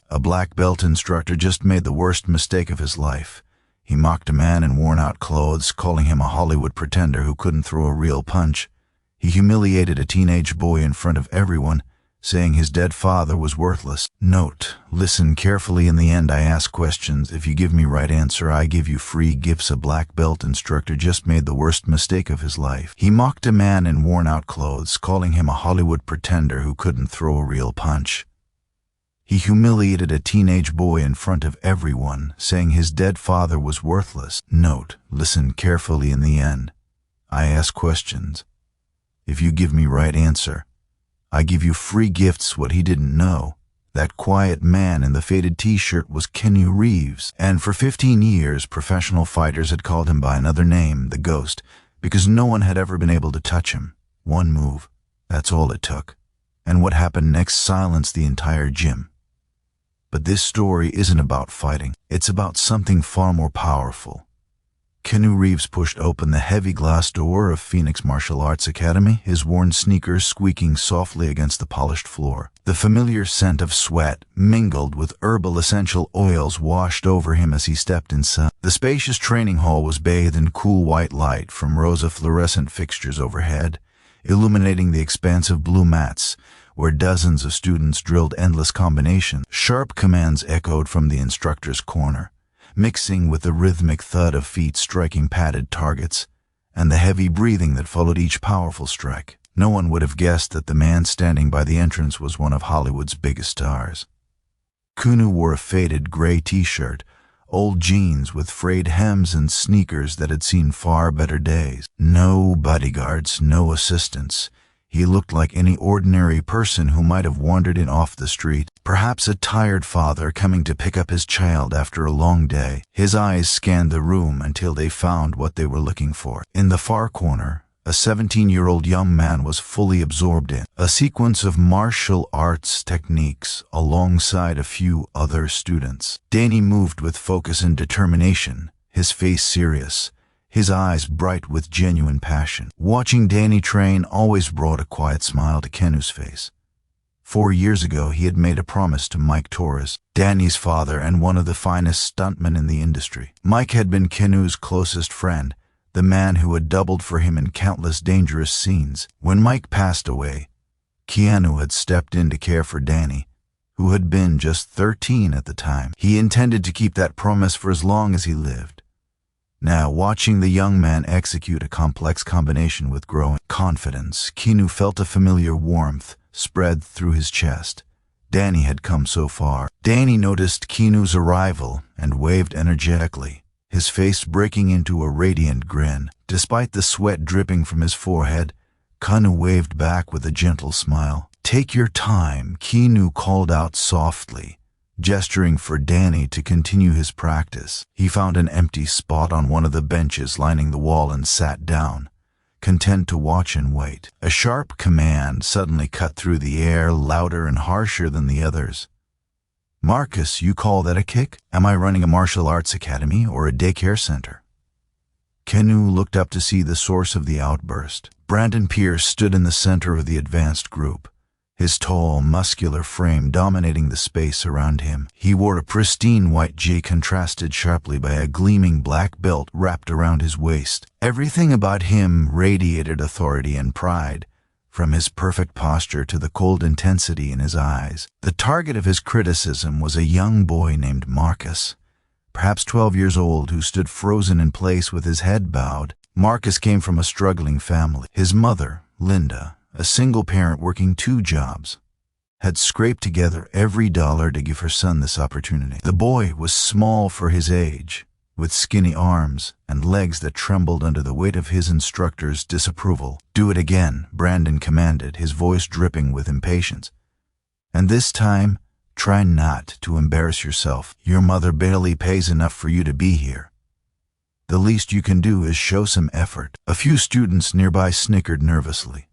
A black belt instructor just made the worst mistake of his life. He mocked a man in worn-out clothes, calling him a Hollywood pretender who couldn't throw a real punch. He humiliated a teenage boy in front of everyone, saying his dead father was worthless. Note, listen carefully. In the end, I ask questions. If you give me right answer, I give you free gifts. A black belt instructor just made the worst mistake of his life. He mocked a man in worn-out clothes, calling him a Hollywood pretender who couldn't throw a real punch. He humiliated a teenage boy in front of everyone, saying his dead father was worthless. Note, listen carefully. In the end, I ask questions. If you give me right answer, I give you free gifts. What he didn't know, that quiet man in the faded t-shirt was Keanu Reeves, and for 15 years professional fighters had called him by another name, the Ghost, because no one had ever been able to touch him. One move, that's all it took. And what happened next silenced the entire gym. But this story isn't about fighting. It's about something far more powerful. Keanu Reeves pushed open the heavy glass door of Phoenix Martial Arts Academy, his worn sneakers squeaking softly against the polished floor. The familiar scent of sweat, mingled with herbal essential oils, washed over him as he stepped inside. The spacious training hall was bathed in cool white light from rows of fluorescent fixtures overhead, illuminating the expansive blue mats, where dozens of students drilled endless combinations. Sharp commands echoed from the instructor's corner, mixing with the rhythmic thud of feet striking padded targets, and the heavy breathing that followed each powerful strike. No one would have guessed that the man standing by the entrance was one of Hollywood's biggest stars. Keanu wore a faded gray t-shirt, old jeans with frayed hems, and sneakers that had seen far better days. No bodyguards, no assistants. He looked like any ordinary person who might have wandered in off the street, perhaps a tired father coming to pick up his child after a long day. His eyes scanned the room until they found what they were looking for. In the far corner, a 17-year-old young man was fully absorbed in a sequence of martial arts techniques alongside a few other students. Danny moved with focus and determination, his face serious, his eyes bright with genuine passion. Watching Danny train always brought a quiet smile to Kenu's face. 4 years ago, he had made a promise to Mike Torres, Danny's father and one of the finest stuntmen in the industry. Mike had been Kenu's closest friend, the man who had doubled for him in countless dangerous scenes. When Mike passed away, Keanu had stepped in to care for Danny, who had been just 13 at the time. He intended to keep that promise for as long as he lived. Now, watching the young man execute a complex combination with growing confidence, Keanu felt a familiar warmth spread through his chest. Danny had come so far. Danny noticed Keanu's arrival and waved energetically, his face breaking into a radiant grin. Despite the sweat dripping from his forehead, Keanu waved back with a gentle smile. "Take your time," Keanu called out softly, gesturing for Danny to continue his practice. He found an empty spot on one of the benches lining the wall and sat down, content to watch and wait. A sharp command suddenly cut through the air, louder and harsher than the others. "Marcus, you call that a kick? Am I running a martial arts academy or a daycare center?" Kenyu looked up to see the source of the outburst. Brandon Pierce stood in the center of the advanced group, his tall, muscular frame dominating the space around him. He wore a pristine white gi contrasted sharply by a gleaming black belt wrapped around his waist. Everything about him radiated authority and pride, from his perfect posture to the cold intensity in his eyes. The target of his criticism was a young boy named Marcus, perhaps 12 years old, who stood frozen in place with his head bowed. Marcus came from a struggling family. His mother, Linda, a single parent working 2 jobs, had scraped together every dollar to give her son this opportunity. The boy was small for his age, with skinny arms and legs that trembled under the weight of his instructor's disapproval. "Do it again," Brandon commanded, his voice dripping with impatience. "And this time, try not to embarrass yourself. Your mother barely pays enough for you to be here. The least you can do is show some effort." A few students nearby snickered nervously.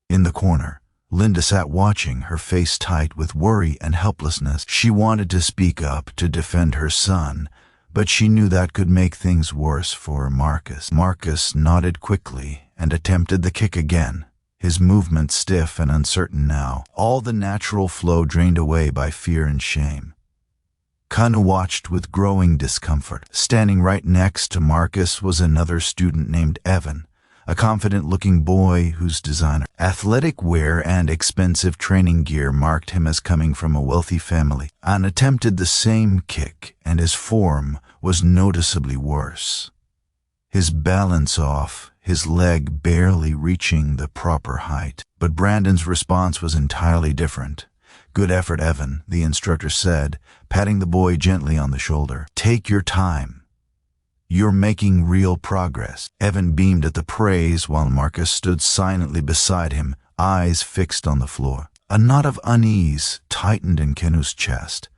In the corner, Linda sat watching, her face tight with worry and helplessness. She wanted to speak up to defend her son, but she knew that could make things worse for Marcus. Marcus nodded quickly and attempted the kick again, his movement stiff and uncertain now, all the natural flow drained away by fear and shame. Kenyu watched with growing discomfort. Standing right next to Marcus was another student named Evan, a confident-looking boy whose designer, athletic wear, and expensive training gear marked him as coming from a wealthy family. An attempted the same kick, and his form was noticeably worse. His balance off, his leg barely reaching the proper height. But Brandon's response was entirely different. "Good effort, Evan," the instructor said, patting the boy gently on the shoulder. "Take your time. You're making real progress." Evan beamed at the praise while Marcus stood silently beside him, eyes fixed on the floor. A knot of unease tightened in Kenyu's chest.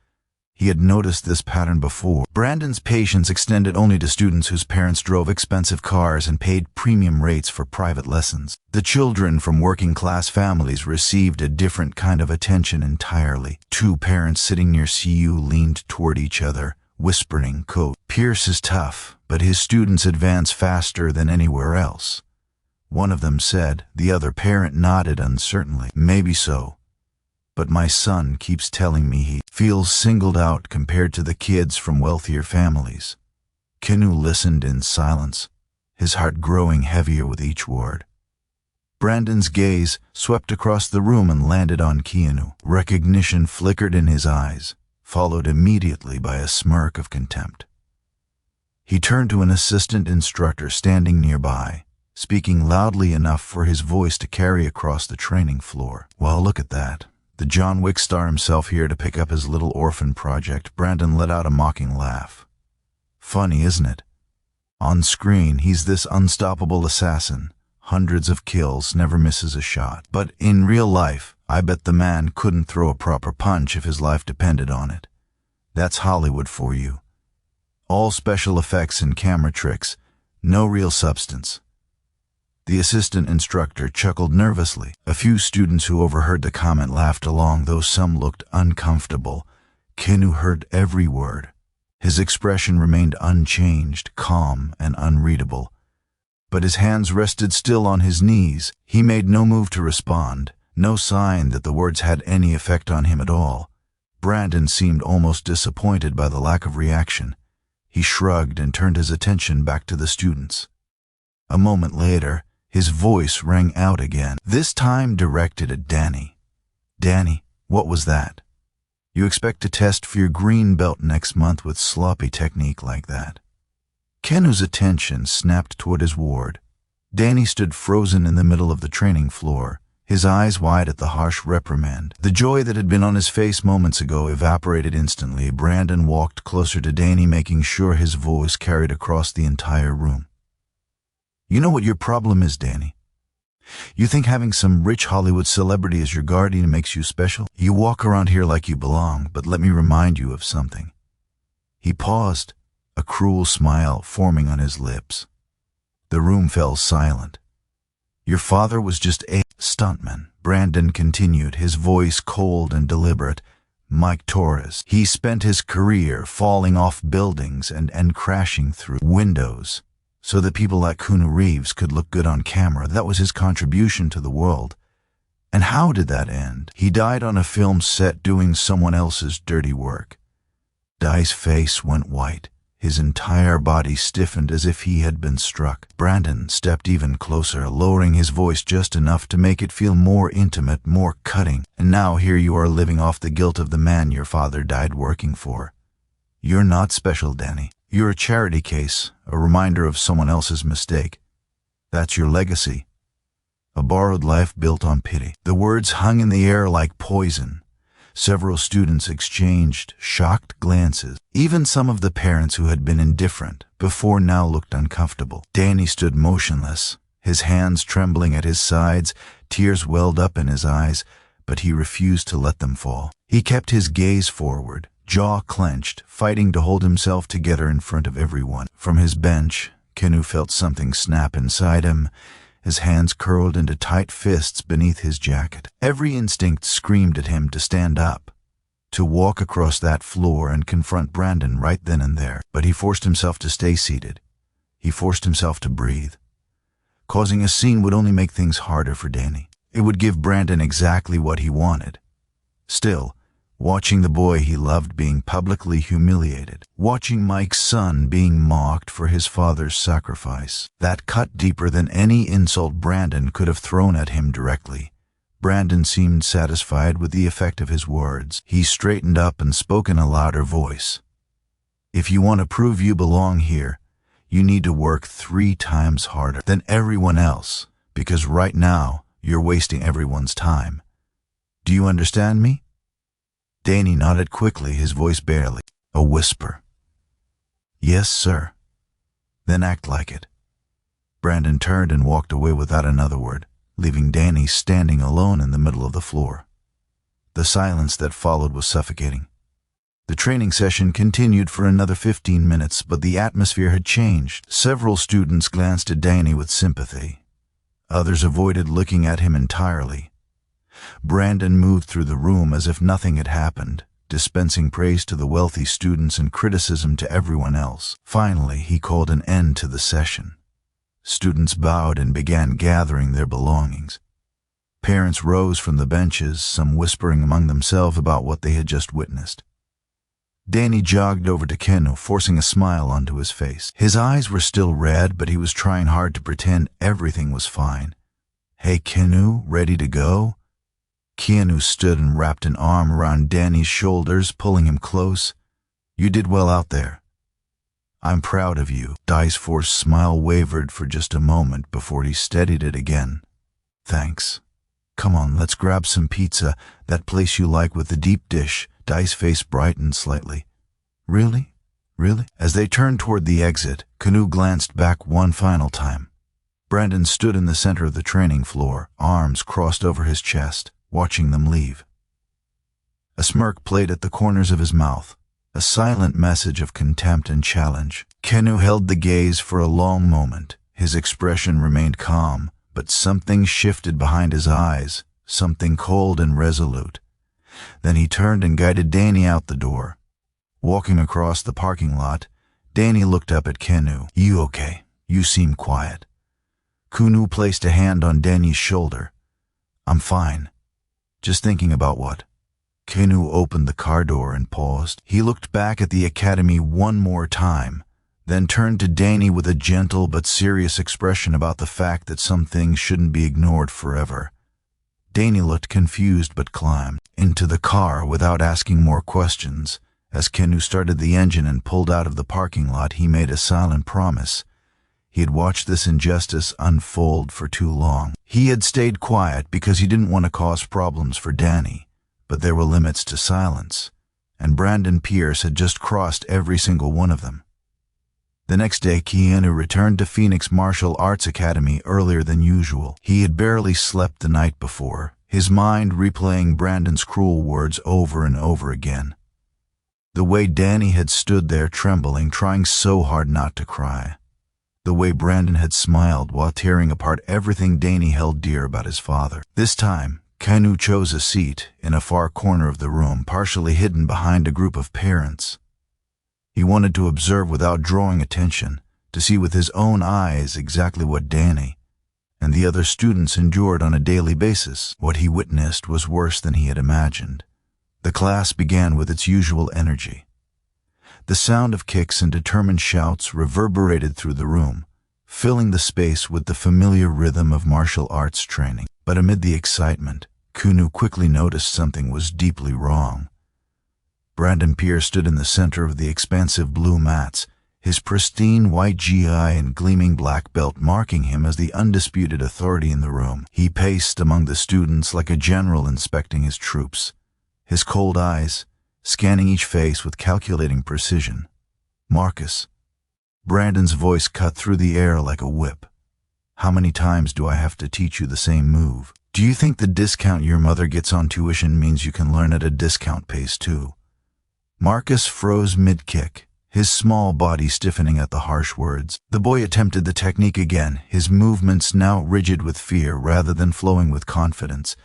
He had noticed this pattern before. Brandon's patience extended only to students whose parents drove expensive cars and paid premium rates for private lessons. The children from working-class families received a different kind of attention entirely. Two parents sitting near CU leaned toward each other, whispering, quote, "Pierce is tough, but his students advance faster than anywhere else," one of them said. The other parent nodded uncertainly. "Maybe so. But my son keeps telling me he feels singled out compared to the kids from wealthier families." Kenyu listened in silence, his heart growing heavier with each word. Brandon's gaze swept across the room and landed on Keanu. Recognition flickered in his eyes, followed immediately by a smirk of contempt. He turned to an assistant instructor standing nearby, speaking loudly enough for his voice to carry across the training floor. "Well, look at that. The John Wick star himself here to pick up his little orphan project." Brandon let out a mocking laugh. "Funny, isn't it? On screen, he's this unstoppable assassin. Hundreds of kills, never misses a shot. But in real life, I bet the man couldn't throw a proper punch if his life depended on it. That's Hollywood for you. All special effects and camera tricks, no real substance." The assistant instructor chuckled nervously. A few students who overheard the comment laughed along, though some looked uncomfortable. Kenyu heard every word. His expression remained unchanged, calm and unreadable. But his hands rested still on his knees. He made no move to respond, no sign that the words had any effect on him at all. Brandon seemed almost disappointed by the lack of reaction. He shrugged and turned his attention back to the students. A moment later, his voice rang out again, this time directed at Danny. "Danny, what was that? You expect to test for your green belt next month with sloppy technique like that?" Kenyu's attention snapped toward his ward. Danny stood frozen in the middle of the training floor, his eyes wide at the harsh reprimand. The joy that had been on his face moments ago evaporated instantly. Brandon walked closer to Danny, making sure his voice carried across the entire room. "You know what your problem is, Danny? You think having some rich Hollywood celebrity as your guardian makes you special? You walk around here like you belong, but let me remind you of something." He paused, a cruel smile forming on his lips. The room fell silent. "Your father was just a stuntman," Brandon continued, his voice cold and deliberate. "Mike Torres. He spent his career falling off buildings and crashing through windows so that people like Keanu Reeves could look good on camera. That was his contribution to the world. And how did that end? He died on a film set doing someone else's dirty work." Dai's face went white. His entire body stiffened as if he had been struck. Brandon stepped even closer, lowering his voice just enough to make it feel more intimate, more cutting. "And now here you are living off the guilt of the man your father died working for. You're not special, Danny. You're a charity case, a reminder of someone else's mistake. That's your legacy. A borrowed life built on pity." The words hung in the air like poison. Several students exchanged shocked glances. Even some of the parents who had been indifferent before now looked uncomfortable. Danny stood motionless, his hands trembling at his sides. Tears welled up in his eyes, but he refused to let them fall. He kept his gaze forward, jaw clenched, fighting to hold himself together in front of everyone. From his bench, Kenyu felt something snap inside him, his hands curled into tight fists beneath his jacket. Every instinct screamed at him to stand up, to walk across that floor and confront Brandon right then and there. But he forced himself to stay seated. He forced himself to breathe. Causing a scene would only make things harder for Danny. It would give Brandon exactly what he wanted. Still, watching the boy he loved being publicly humiliated, watching Mike's son being mocked for his father's sacrifice. That cut deeper than any insult Brandon could have thrown at him directly. Brandon seemed satisfied with the effect of his words. He straightened up and spoke in a louder voice. "If you want to prove you belong here, you need to work 3 times harder than everyone else, because right now you're wasting everyone's time. Do you understand me?" Danny nodded quickly, his voice barely a whisper. "Yes, sir." "Then act like it." Brandon turned and walked away without another word, leaving Danny standing alone in the middle of the floor. The silence that followed was suffocating. The training session continued for another 15 minutes, but the atmosphere had changed. Several students glanced at Danny with sympathy. Others avoided looking at him entirely. Brandon moved through the room as if nothing had happened, dispensing praise to the wealthy students and criticism to everyone else. Finally, he called an end to the session. Students bowed and began gathering their belongings. Parents rose from the benches, some whispering among themselves about what they had just witnessed. Danny jogged over to Kenyu, forcing a smile onto his face. His eyes were still red, but he was trying hard to pretend everything was fine. "Hey, Kenyu, ready to go?" Keanu stood and wrapped an arm around Danny's shoulders, pulling him close. "You did well out there. I'm proud of you." Dai's forced smile wavered for just a moment before he steadied it again. "Thanks. Come on, let's grab some pizza, that place you like with the deep dish." Dai's face brightened slightly. "Really? Really?" As they turned toward the exit, Kenyu glanced back one final time. Brandon stood in the center of the training floor, arms crossed over his chest, watching them leave. A smirk played at the corners of his mouth, a silent message of contempt and challenge. Kenyu held the gaze for a long moment. His expression remained calm, but something shifted behind his eyes, something cold and resolute. Then he turned and guided Danny out the door. Walking across the parking lot, Danny looked up at Kenyu. "You okay? You seem quiet." Kenyu placed a hand on Danny's shoulder. "I'm fine. Just thinking about what?" Kenyu opened the car door and paused. He looked back at the academy one more time, then turned to Danny with a gentle but serious expression about the fact that some things shouldn't be ignored forever. Danny looked confused but climbed into the car without asking more questions. As Kenyu started the engine and pulled out of the parking lot, he made a silent promise. He had watched this injustice unfold for too long. He had stayed quiet because he didn't want to cause problems for Danny, but there were limits to silence, and Brandon Pierce had just crossed every single one of them. The next day, Keanu returned to Phoenix Martial Arts Academy earlier than usual. He had barely slept the night before, his mind replaying Brandon's cruel words over and over again. The way Danny had stood there trembling, trying so hard not to cry. The way Brandon had smiled while tearing apart everything Danny held dear about his father. This time, Kenyu chose a seat in a far corner of the room, partially hidden behind a group of parents. He wanted to observe without drawing attention, to see with his own eyes exactly what Danny and the other students endured on a daily basis. What he witnessed was worse than he had imagined. The class began with its usual energy. The sound of kicks and determined shouts reverberated through the room, filling the space with the familiar rhythm of martial arts training. But amid the excitement, Kenyu quickly noticed something was deeply wrong. Brandon Pierce stood in the center of the expansive blue mats, his pristine white GI and gleaming black belt marking him as the undisputed authority in the room. He paced among the students like a general inspecting his troops, his cold eyes scanning each face with calculating precision. "Marcus." Brandon's voice cut through the air like a whip. "How many times do I have to teach you the same move? Do you think the discount your mother gets on tuition means you can learn at a discount pace too?" Marcus froze mid-kick, his small body stiffening at the harsh words. The boy attempted the technique again, his movements now rigid with fear rather than flowing with confidence.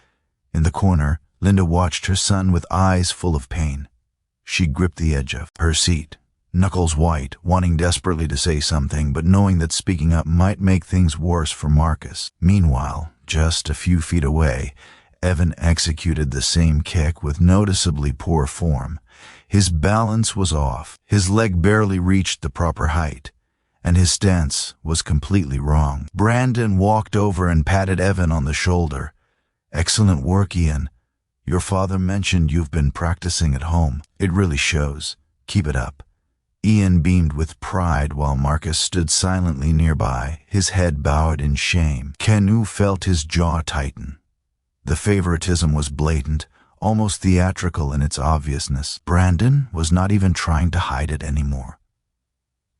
In the corner, Linda watched her son with eyes full of pain. She gripped the edge of her seat, knuckles white, wanting desperately to say something, but knowing that speaking up might make things worse for Marcus. Meanwhile, just a few feet away, Evan executed the same kick with noticeably poor form. His balance was off, his leg barely reached the proper height, and his stance was completely wrong. Brandon walked over and patted Evan on the shoulder. "Excellent work, Ian. Your father mentioned you've been practicing at home. It really shows. Keep it up." Ian beamed with pride while Marcus stood silently nearby, his head bowed in shame. Kenyu felt his jaw tighten. The favoritism was blatant, almost theatrical in its obviousness. Brandon was not even trying to hide it anymore.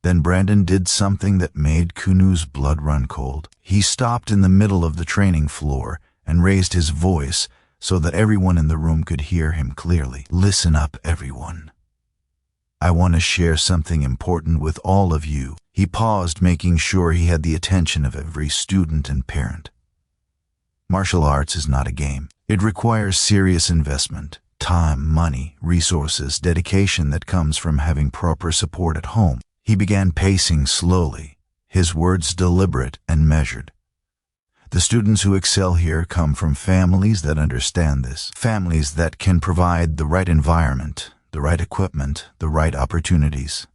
Then Brandon did something that made Kenyu's blood run cold. He stopped in the middle of the training floor and raised his voice so that everyone in the room could hear him clearly. "Listen up, everyone. I want to share something important with all of you." He paused, making sure he had the attention of every student and parent. Martial arts is not a game. It requires serious investment, time, money, resources, dedication that comes from having proper support at home. He began pacing slowly, his words deliberate and measured. The students who excel here come from families that understand this, families that can provide the right environment, the right equipment, the right opportunities.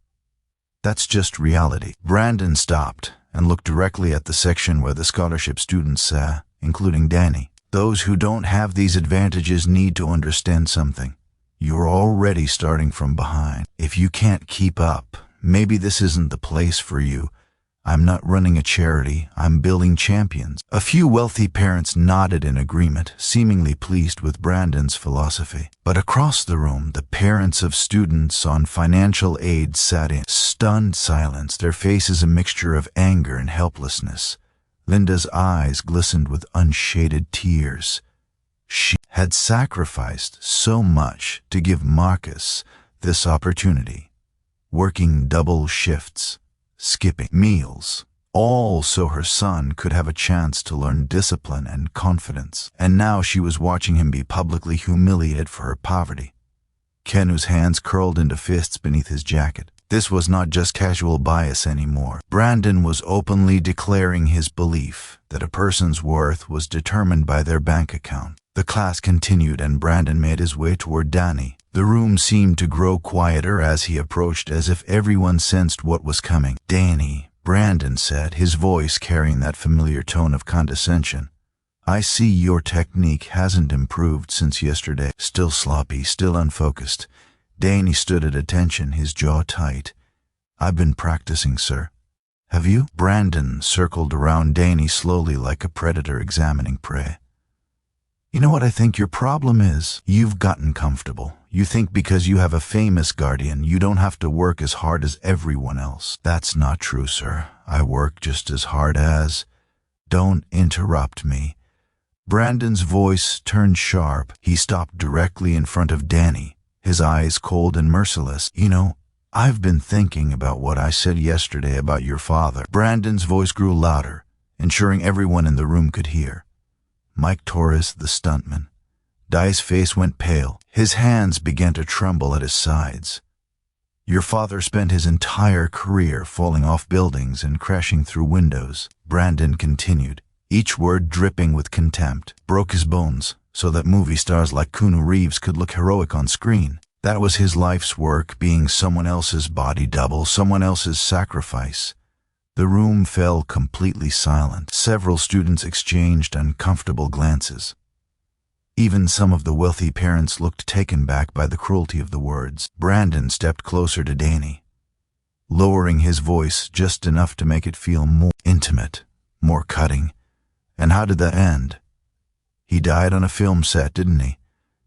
That's just reality. Brandon stopped and looked directly at the section where the scholarship students sat, including Danny. "Those who don't have these advantages need to understand something. You're already starting from behind. If you can't keep up, maybe this isn't the place for you. I'm not running a charity, I'm building champions." A few wealthy parents nodded in agreement, seemingly pleased with Brandon's philosophy. But across the room, the parents of students on financial aid sat in stunned silence, their faces a mixture of anger and helplessness. Linda's eyes glistened with unshaded tears. She had sacrificed so much to give Marcus this opportunity, working double shifts, skipping meals, all so her son could have a chance to learn discipline and confidence. And now she was watching him be publicly humiliated for her poverty. Kenyu's hands curled into fists beneath his jacket. This was not just casual bias anymore. Brandon was openly declaring his belief that a person's worth was determined by their bank account. The class continued and Brandon made his way toward Danny. The room seemed to grow quieter as he approached, as if everyone sensed what was coming. "Danny," Brandon said, his voice carrying that familiar tone of condescension. "I see your technique hasn't improved since yesterday. Still sloppy, still unfocused." Danny stood at attention, his jaw tight. "I've been practicing, sir." "Have you?" Brandon circled around Danny slowly like a predator examining prey. "You know what I think your problem is? You've gotten comfortable. You think because you have a famous guardian, you don't have to work as hard as everyone else." "That's not true, sir. I work just as hard as—" "Don't interrupt me." Brandon's voice turned sharp. He stopped directly in front of Danny, his eyes cold and merciless. "You know, I've been thinking about what I said yesterday about your father." Brandon's voice grew louder, ensuring everyone in the room could hear. Mike Torres, the stuntman. Dai's face went pale. His hands began to tremble at his sides. "Your father spent his entire career falling off buildings and crashing through windows," Brandon continued, each word dripping with contempt. "Broke his bones so that movie stars like Keanu Reeves could look heroic on screen. That was his life's work, being someone else's body double, someone else's sacrifice." The room fell completely silent. Several students exchanged uncomfortable glances. Even some of the wealthy parents looked taken back by the cruelty of the words. Brandon stepped closer to Danny, lowering his voice just enough to make it feel more intimate, more cutting. "And how did that end? He died on a film set, didn't he?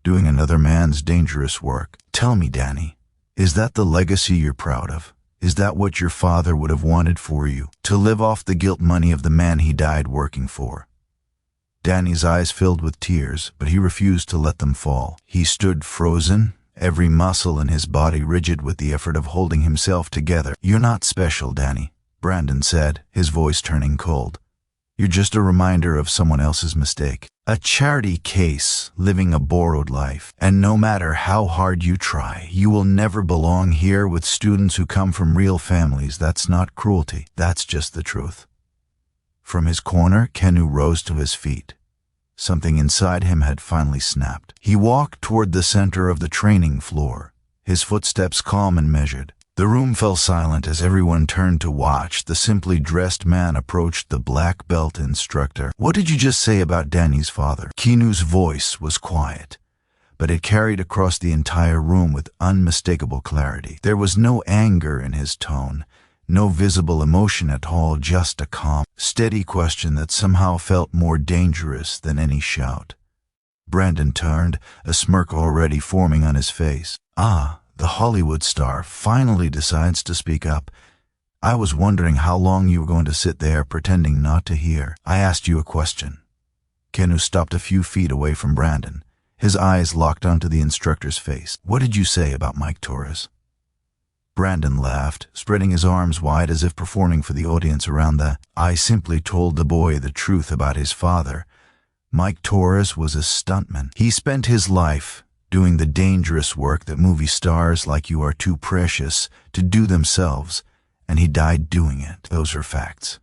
Doing another man's dangerous work. Tell me, Danny, is that the legacy you're proud of? Is that what your father would have wanted for you? To live off the guilt money of the man he died working for?" Danny's eyes filled with tears, but he refused to let them fall. He stood frozen, every muscle in his body rigid with the effort of holding himself together. "You're not special, Danny," Brandon said, his voice turning cold. "You're just a reminder of someone else's mistake. A charity case living a borrowed life. And no matter how hard you try, you will never belong here with students who come from real families. That's not cruelty. That's just the truth." From his corner, Kenyu rose to his feet. Something inside him had finally snapped. He walked toward the center of the training floor, his footsteps calm and measured. The room fell silent as everyone turned to watch. The simply dressed man approached the black belt instructor. "What did you just say about Danny's father?" Keanu's voice was quiet, but it carried across the entire room with unmistakable clarity. There was no anger in his tone, no visible emotion at all, just a calm, steady question that somehow felt more dangerous than any shout. Brandon turned, a smirk already forming on his face. The Hollywood star finally decides to speak up. "I was wondering how long you were going to sit there pretending not to hear. I asked you a question." Kenyu stopped a few feet away from Brandon, his eyes locked onto the instructor's face. "What did you say about Mike Torres?" Brandon laughed, spreading his arms wide as if performing for the audience around the. "I simply told the boy the truth about his father. Mike Torres was a stuntman. He spent his life doing the dangerous work that movie stars like you are too precious to do themselves, and he died doing it. Those are facts.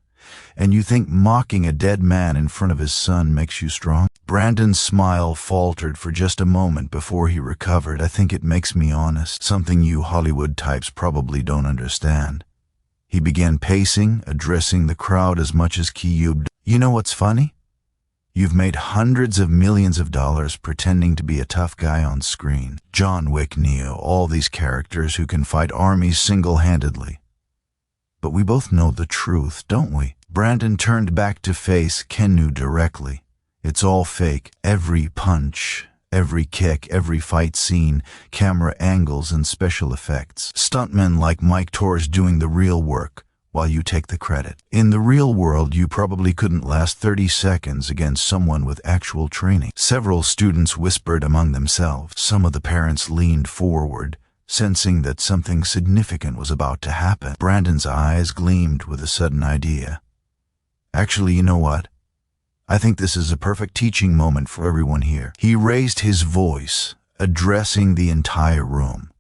And you think mocking a dead man in front of his son makes you strong?" Brandon's smile faltered for just a moment before he recovered. "I think it makes me honest, something you Hollywood types probably don't understand." He began pacing, addressing the crowd as much as Kenyu. "You know what's funny? You've made hundreds of millions of dollars pretending to be a tough guy on screen. John Wick, Neo, all these characters who can fight armies single-handedly. But we both know the truth, don't we?" Brandon turned back to face Kenyu directly. "It's all fake. Every punch, every kick, every fight scene, camera angles and special effects. Stuntmen like Mike Torres doing the real work, while you take the credit. In the real world, you probably couldn't last 30 seconds against someone with actual training." Several students whispered among themselves. Some of the parents leaned forward, sensing that something significant was about to happen. Brandon's eyes gleamed with a sudden idea. "Actually, you know what? I think this is a perfect teaching moment for everyone here." He raised his voice, addressing the entire room.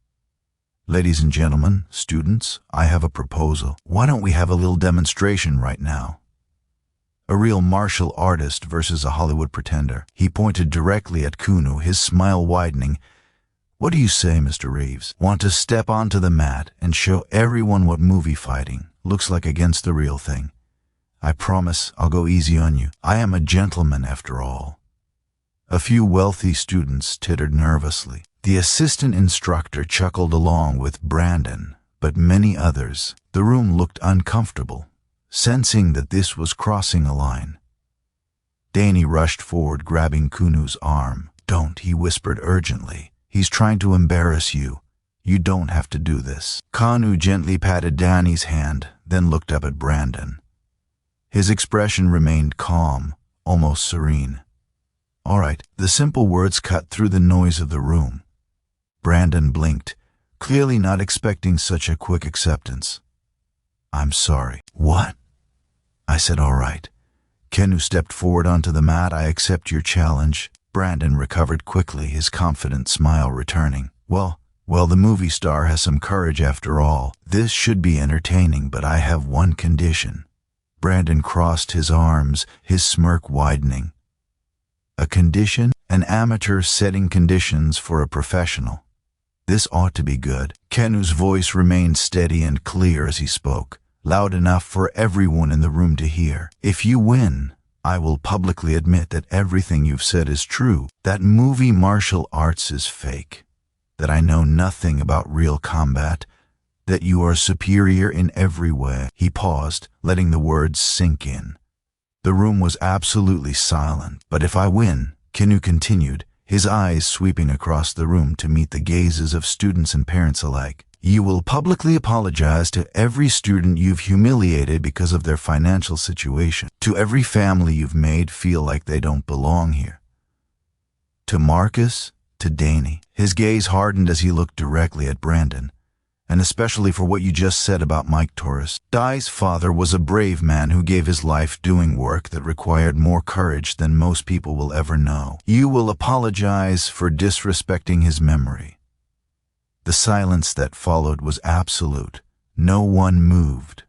"Ladies and gentlemen, students, I have a proposal. Why don't we have a little demonstration right now? A real martial artist versus a Hollywood pretender." He pointed directly at Kenyu, his smile widening. "What do you say, Mr. Reeves? Want to step onto the mat and show everyone what movie fighting looks like against the real thing? I promise I'll go easy on you. I am a gentleman after all." A few wealthy students tittered nervously. The assistant instructor chuckled along with Brandon, but many others. The room looked uncomfortable, sensing that this was crossing a line. Danny rushed forward, grabbing Kenyu's arm. "Don't," he whispered urgently. "He's trying to embarrass you. You don't have to do this." Kenyu gently patted Danny's hand, then looked up at Brandon. His expression remained calm, almost serene. "All right." The simple words cut through the noise of the room. Brandon blinked, clearly not expecting such a quick acceptance. "I'm sorry." "What?" I said, "All right." Kenyu stepped forward onto the mat. "I accept your challenge." Brandon recovered quickly, his confident smile returning. Well, the movie star has some courage after all. This should be entertaining, but I have one condition." Brandon crossed his arms, his smirk widening. "A condition? An amateur setting conditions for a professional. This ought to be good." Kenyu's voice remained steady and clear as he spoke, loud enough for everyone in the room to hear. "If you win, I will publicly admit that everything you've said is true, that movie martial arts is fake, that I know nothing about real combat, that you are superior in every way." He paused, letting the words sink in. The room was absolutely silent. "But if I win," Kenyu continued, his eyes sweeping across the room to meet the gazes of students and parents alike, "you will publicly apologize to every student you've humiliated because of their financial situation, to every family you've made feel like they don't belong here, to Marcus, to Danny." His gaze hardened as he looked directly at Brandon. "And especially for what you just said about Mike Torres. Dai's father was a brave man who gave his life doing work that required more courage than most people will ever know. You will apologize for disrespecting his memory." The silence that followed was absolute. No one moved.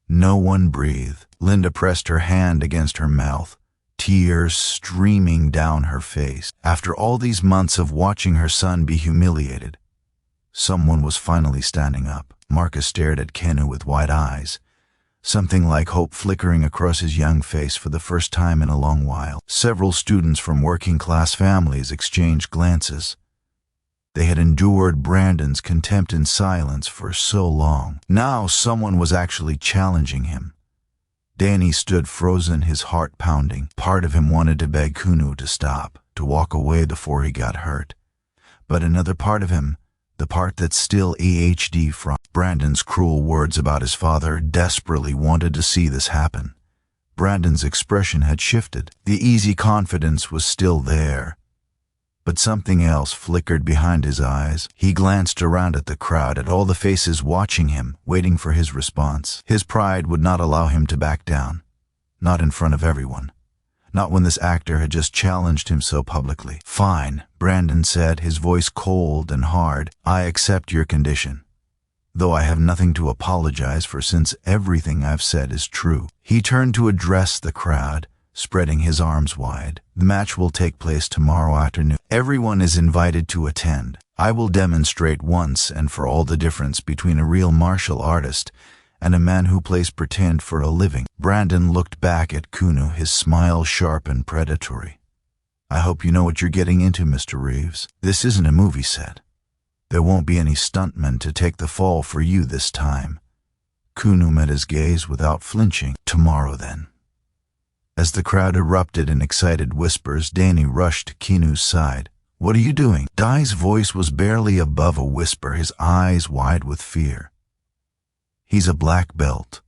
No one breathed. Linda pressed her hand against her mouth, tears streaming down her face. After all these months of watching her son be humiliated, someone was finally standing up. Marcus stared at Kenyu with wide eyes, something like hope flickering across his young face for the first time in a long while. Several students from working-class families exchanged glances. They had endured Brandon's contempt in silence for so long. Now someone was actually challenging him. Danny stood frozen, his heart pounding. Part of him wanted to beg Kenyu to stop, to walk away before he got hurt. But another part of him, the part that's still ADHD from Brandon's cruel words about his father, desperately wanted to see this happen. Brandon's expression had shifted. The easy confidence was still there, but something else flickered behind his eyes. He glanced around at the crowd, at all the faces watching him, waiting for his response. His pride would not allow him to back down. Not in front of everyone. Not when this actor had just challenged him so publicly. "Fine," Brandon said, his voice cold and hard. "I accept your condition, though I have nothing to apologize for since everything I've said is true." He turned to address the crowd, spreading his arms wide. "The match will take place tomorrow afternoon. Everyone is invited to attend. I will demonstrate once and for all the difference between a real martial artist and a man who plays pretend for a living." Brandon looked back at Kenyu, his smile sharp and predatory. "I hope you know what you're getting into, Mr. Reeves. This isn't a movie set. There won't be any stuntmen to take the fall for you this time." Kenyu met his gaze without flinching. "Tomorrow, then." As the crowd erupted in excited whispers, Danny rushed to Kenyu's side. "What are you doing?" Dai's voice was barely above a whisper, his eyes wide with fear. "He's a black belt.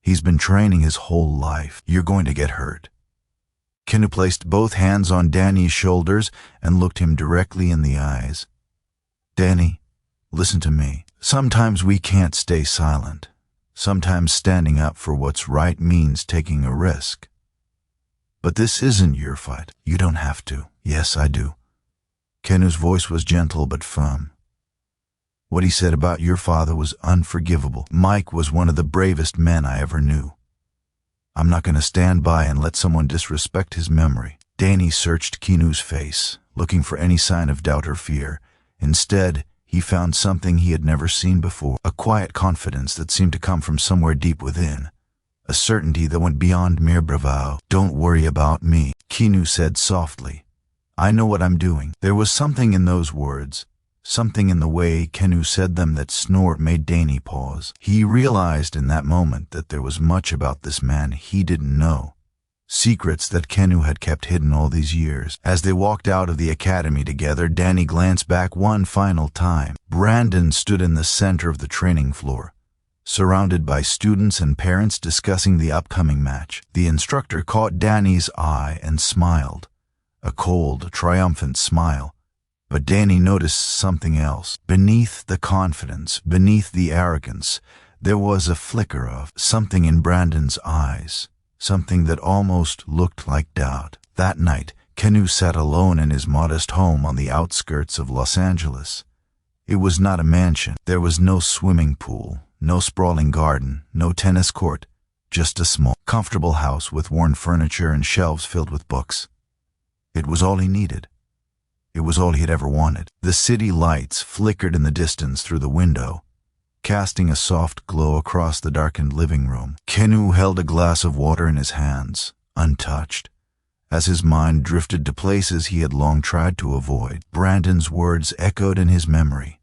He's been training his whole life. You're going to get hurt." Kenyu placed both hands on Danny's shoulders and looked him directly in the eyes. "Danny, listen to me. Sometimes we can't stay silent. Sometimes standing up for what's right means taking a risk. But this isn't your fight. You don't have to." "Yes, I do." Kenyu's voice was gentle but firm. "What he said about your father was unforgivable. Mike was one of the bravest men I ever knew. I'm not going to stand by and let someone disrespect his memory." Danny searched Kenyu's face, looking for any sign of doubt or fear. Instead, he found something he had never seen before, a quiet confidence that seemed to come from somewhere deep within, a certainty that went beyond mere bravado. "Don't worry about me," Kenyu said softly. "I know what I'm doing." There was something in those words, something in the way Kenyu said them that made Danny pause. He realized in that moment that there was much about this man he didn't know, secrets that Kenyu had kept hidden all these years. As they walked out of the academy together, Danny glanced back one final time. Brandon stood in the center of the training floor, surrounded by students and parents discussing the upcoming match. The instructor caught Danny's eye and smiled, a cold, triumphant smile. But Danny noticed something else. Beneath the confidence, beneath the arrogance, there was a flicker of something in Brandon's eyes, something that almost looked like doubt. That night, Kenyu sat alone in his modest home on the outskirts of Los Angeles. It was not a mansion. There was no swimming pool, no sprawling garden, no tennis court, just a small, comfortable house with worn furniture and shelves filled with books. It was all he needed. It was all he had ever wanted. The city lights flickered in the distance through the window, casting a soft glow across the darkened living room. Kenyu held a glass of water in his hands, untouched, as his mind drifted to places he had long tried to avoid. Brandon's words echoed in his memory.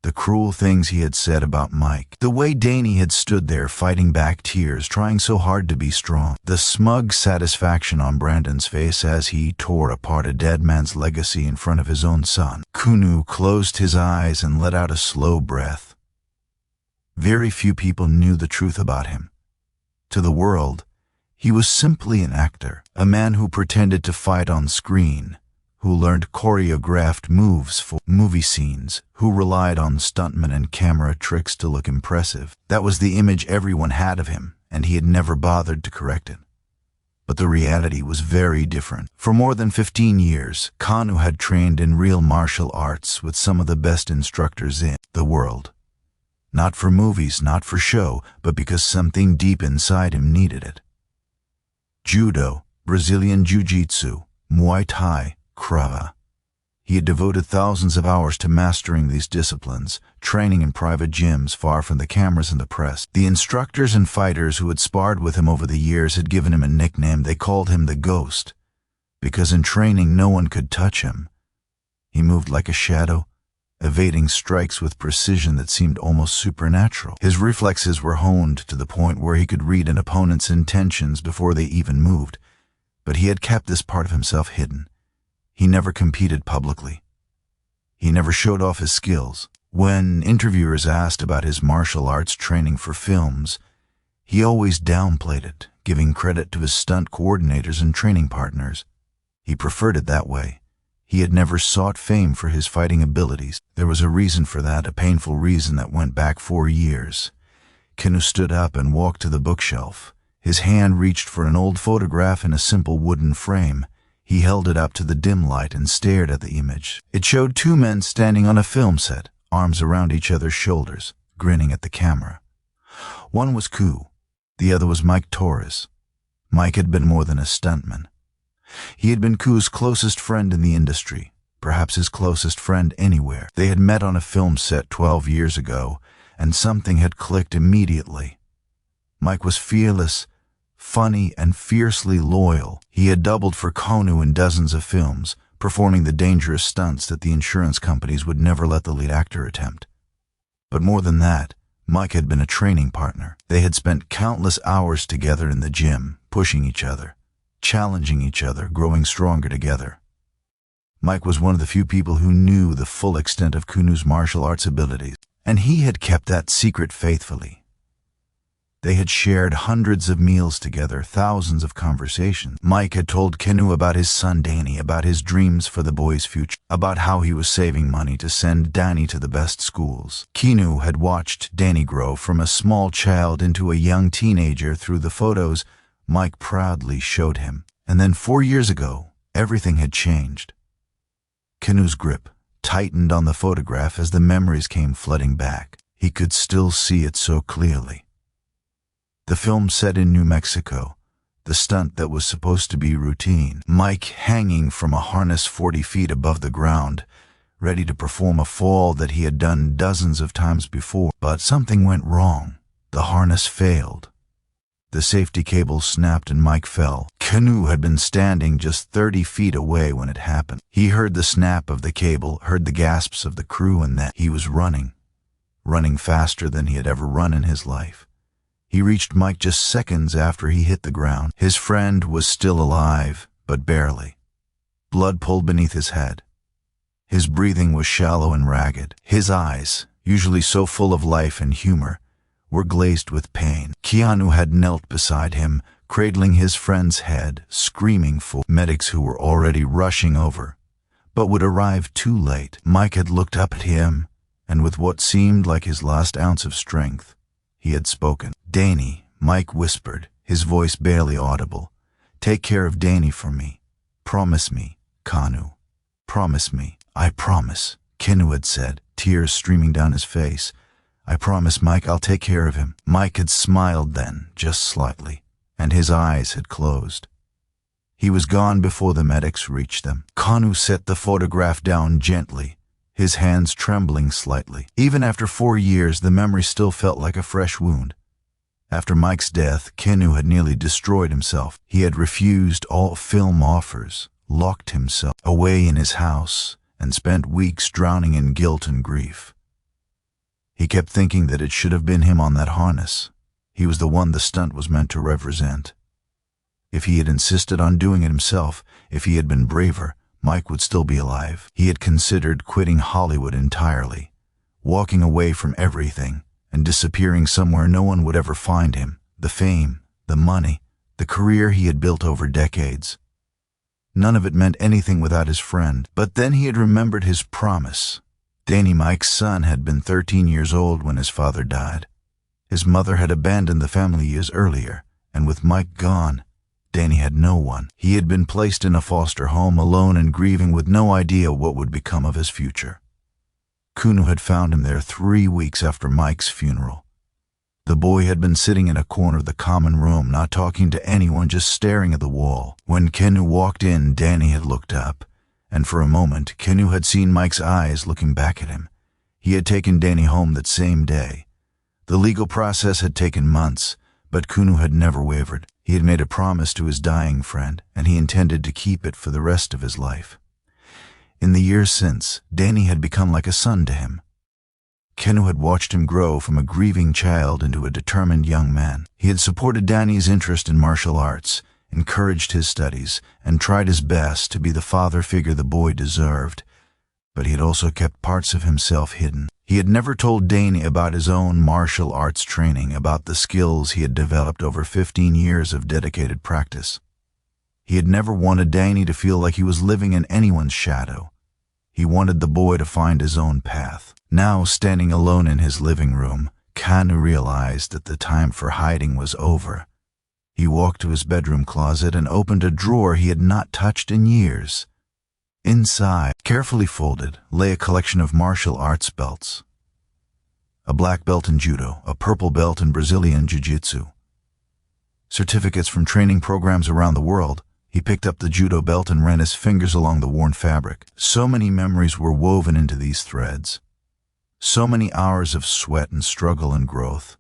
The cruel things he had said about Mike. The way Danny had stood there fighting back tears, trying so hard to be strong. The smug satisfaction on Brandon's face as he tore apart a dead man's legacy in front of his own son. Kenyu closed his eyes and let out a slow breath. Very few people knew the truth about him. To the world, he was simply an actor, a man who pretended to fight on screen, who learned choreographed moves for movie scenes, who relied on stuntmen and camera tricks to look impressive. That was the image everyone had of him, and he had never bothered to correct it. But the reality was very different. For more than 15 years, Kenyu had trained in real martial arts with some of the best instructors in the world. Not for movies, not for show, but because something deep inside him needed it. Judo, Brazilian Jiu-Jitsu, Muay Thai, Krava. He had devoted thousands of hours to mastering these disciplines, training in private gyms far from the cameras and the press. The instructors and fighters who had sparred with him over the years had given him a nickname. They called him the Ghost, because in training no one could touch him. He moved like a shadow, evading strikes with precision that seemed almost supernatural. His reflexes were honed to the point where he could read an opponent's intentions before they even moved, but he had kept this part of himself hidden. He never competed publicly. He never showed off his skills. When interviewers asked about his martial arts training for films, he always downplayed it, giving credit to his stunt coordinators and training partners. He preferred it that way. He had never sought fame for his fighting abilities. There was a reason for that, a painful reason that went back 4 years. Kenyu stood up and walked to the bookshelf. His hand reached for an old photograph in a simple wooden frame. He held it up to the dim light and stared at the image. It showed 2 men standing on a film set, arms around each other's shoulders, grinning at the camera. One was Ku, the other was Mike Torres. Mike had been more than a stuntman. He had been Ku's closest friend in the industry, perhaps his closest friend anywhere. They had met on a film set 12 years ago, and something had clicked immediately. Mike was fearless, funny, and fiercely loyal. He had doubled for Kenyu in dozens of films, performing the dangerous stunts that the insurance companies would never let the lead actor attempt. But more than that, Mike had been a training partner. They had spent countless hours together in the gym, pushing each other, challenging each other, growing stronger together. Mike was one of the few people who knew the full extent of Kenyu's martial arts abilities, and he had kept that secret faithfully. They had shared hundreds of meals together, thousands of conversations. Mike had told Kenyu about his son Danny, about his dreams for the boy's future, about how he was saving money to send Danny to the best schools. Kenyu had watched Danny grow from a small child into a young teenager through the photos Mike proudly showed him. And then 4 years ago, everything had changed. Kenyu's grip tightened on the photograph as the memories came flooding back. He could still see it so clearly. The film set in New Mexico, the stunt that was supposed to be routine. Mike hanging from a harness 40 feet above the ground, ready to perform a fall that he had done dozens of times before. But something went wrong. The harness failed. The safety cable snapped and Mike fell. Kenyu had been standing just 30 feet away when it happened. He heard the snap of the cable, heard the gasps of the crew, and then he was running faster than he had ever run in his life. He reached Mike just seconds after he hit the ground. His friend was still alive, but barely. Blood pooled beneath his head. His breathing was shallow and ragged. His eyes, usually so full of life and humor, were glazed with pain. Keanu had knelt beside him, cradling his friend's head, screaming for medics who were already rushing over, but would arrive too late. Mike had looked up at him, and with what seemed like his last ounce of strength, he had spoken. "Danny," Mike whispered, his voice barely audible. "Take care of Danny for me. Promise me, Kenyu. Promise me." "I promise," Kenyu had said, tears streaming down his face. "I promise, Mike, I'll take care of him." Mike had smiled then, just slightly, and his eyes had closed. He was gone before the medics reached them. Kenyu set the photograph down gently, his hands trembling slightly. Even after 4 years, the memory still felt like a fresh wound. After Mike's death, Kenyu had nearly destroyed himself. He had refused all film offers, locked himself away in his house, and spent weeks drowning in guilt and grief. He kept thinking that it should have been him on that harness. He was the one the stunt was meant to represent. If he had insisted on doing it himself, if he had been braver, Mike would still be alive. He had considered quitting Hollywood entirely, walking away from everything, and disappearing somewhere no one would ever find him. The fame, the money, the career he had built over decades. None of it meant anything without his friend. But then he had remembered his promise. Danny, Mike's son, had been 13 years old when his father died. His mother had abandoned the family years earlier, and with Mike gone, Danny had no one. He had been placed in a foster home, alone and grieving, with no idea what would become of his future. Kenyu had found him there 3 weeks after Mike's funeral. The boy had been sitting in a corner of the common room, not talking to anyone, just staring at the wall. When Kenyu walked in, Danny had looked up, and for a moment, Kenyu had seen Mike's eyes looking back at him. He had taken Danny home that same day. The legal process had taken months, but Kenyu had never wavered. He had made a promise to his dying friend, and he intended to keep it for the rest of his life. In the years since, Danny had become like a son to him. Kenyu had watched him grow from a grieving child into a determined young man. He had supported Danny's interest in martial arts, encouraged his studies, and tried his best to be the father figure the boy deserved. But he had also kept parts of himself hidden. He had never told Danny about his own martial arts training, about the skills he had developed over 15 years of dedicated practice. He had never wanted Danny to feel like he was living in anyone's shadow. He wanted the boy to find his own path. Now, standing alone in his living room, Keanu realized that the time for hiding was over. He walked to his bedroom closet and opened a drawer he had not touched in years. Inside, carefully folded, lay a collection of martial arts belts. A black belt in judo, a purple belt in Brazilian jiu-jitsu. Certificates from training programs around the world. He picked up the judo belt and ran his fingers along the worn fabric. So many memories were woven into these threads. So many hours of sweat and struggle and growth.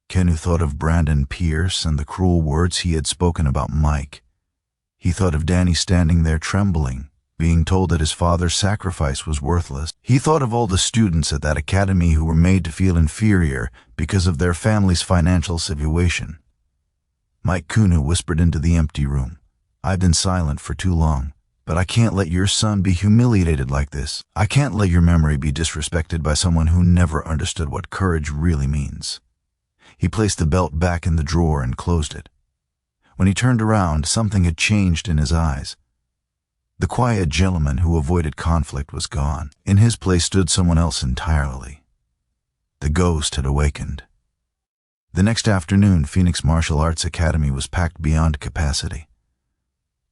Kenyu thought of Brandon Pierce and the cruel words he had spoken about Mike. He thought of Danny standing there trembling, being told that his father's sacrifice was worthless. He thought of all the students at that academy who were made to feel inferior because of their family's financial situation. Mike Kenyu whispered into the empty room. "I've been silent for too long, but I can't let your son be humiliated like this. I can't let your memory be disrespected by someone who never understood what courage really means." He placed the belt back in the drawer and closed it. When he turned around, something had changed in his eyes. The quiet gentleman who avoided conflict was gone. In his place stood someone else entirely. The ghost had awakened. The next afternoon, Phoenix Martial Arts Academy was packed beyond capacity.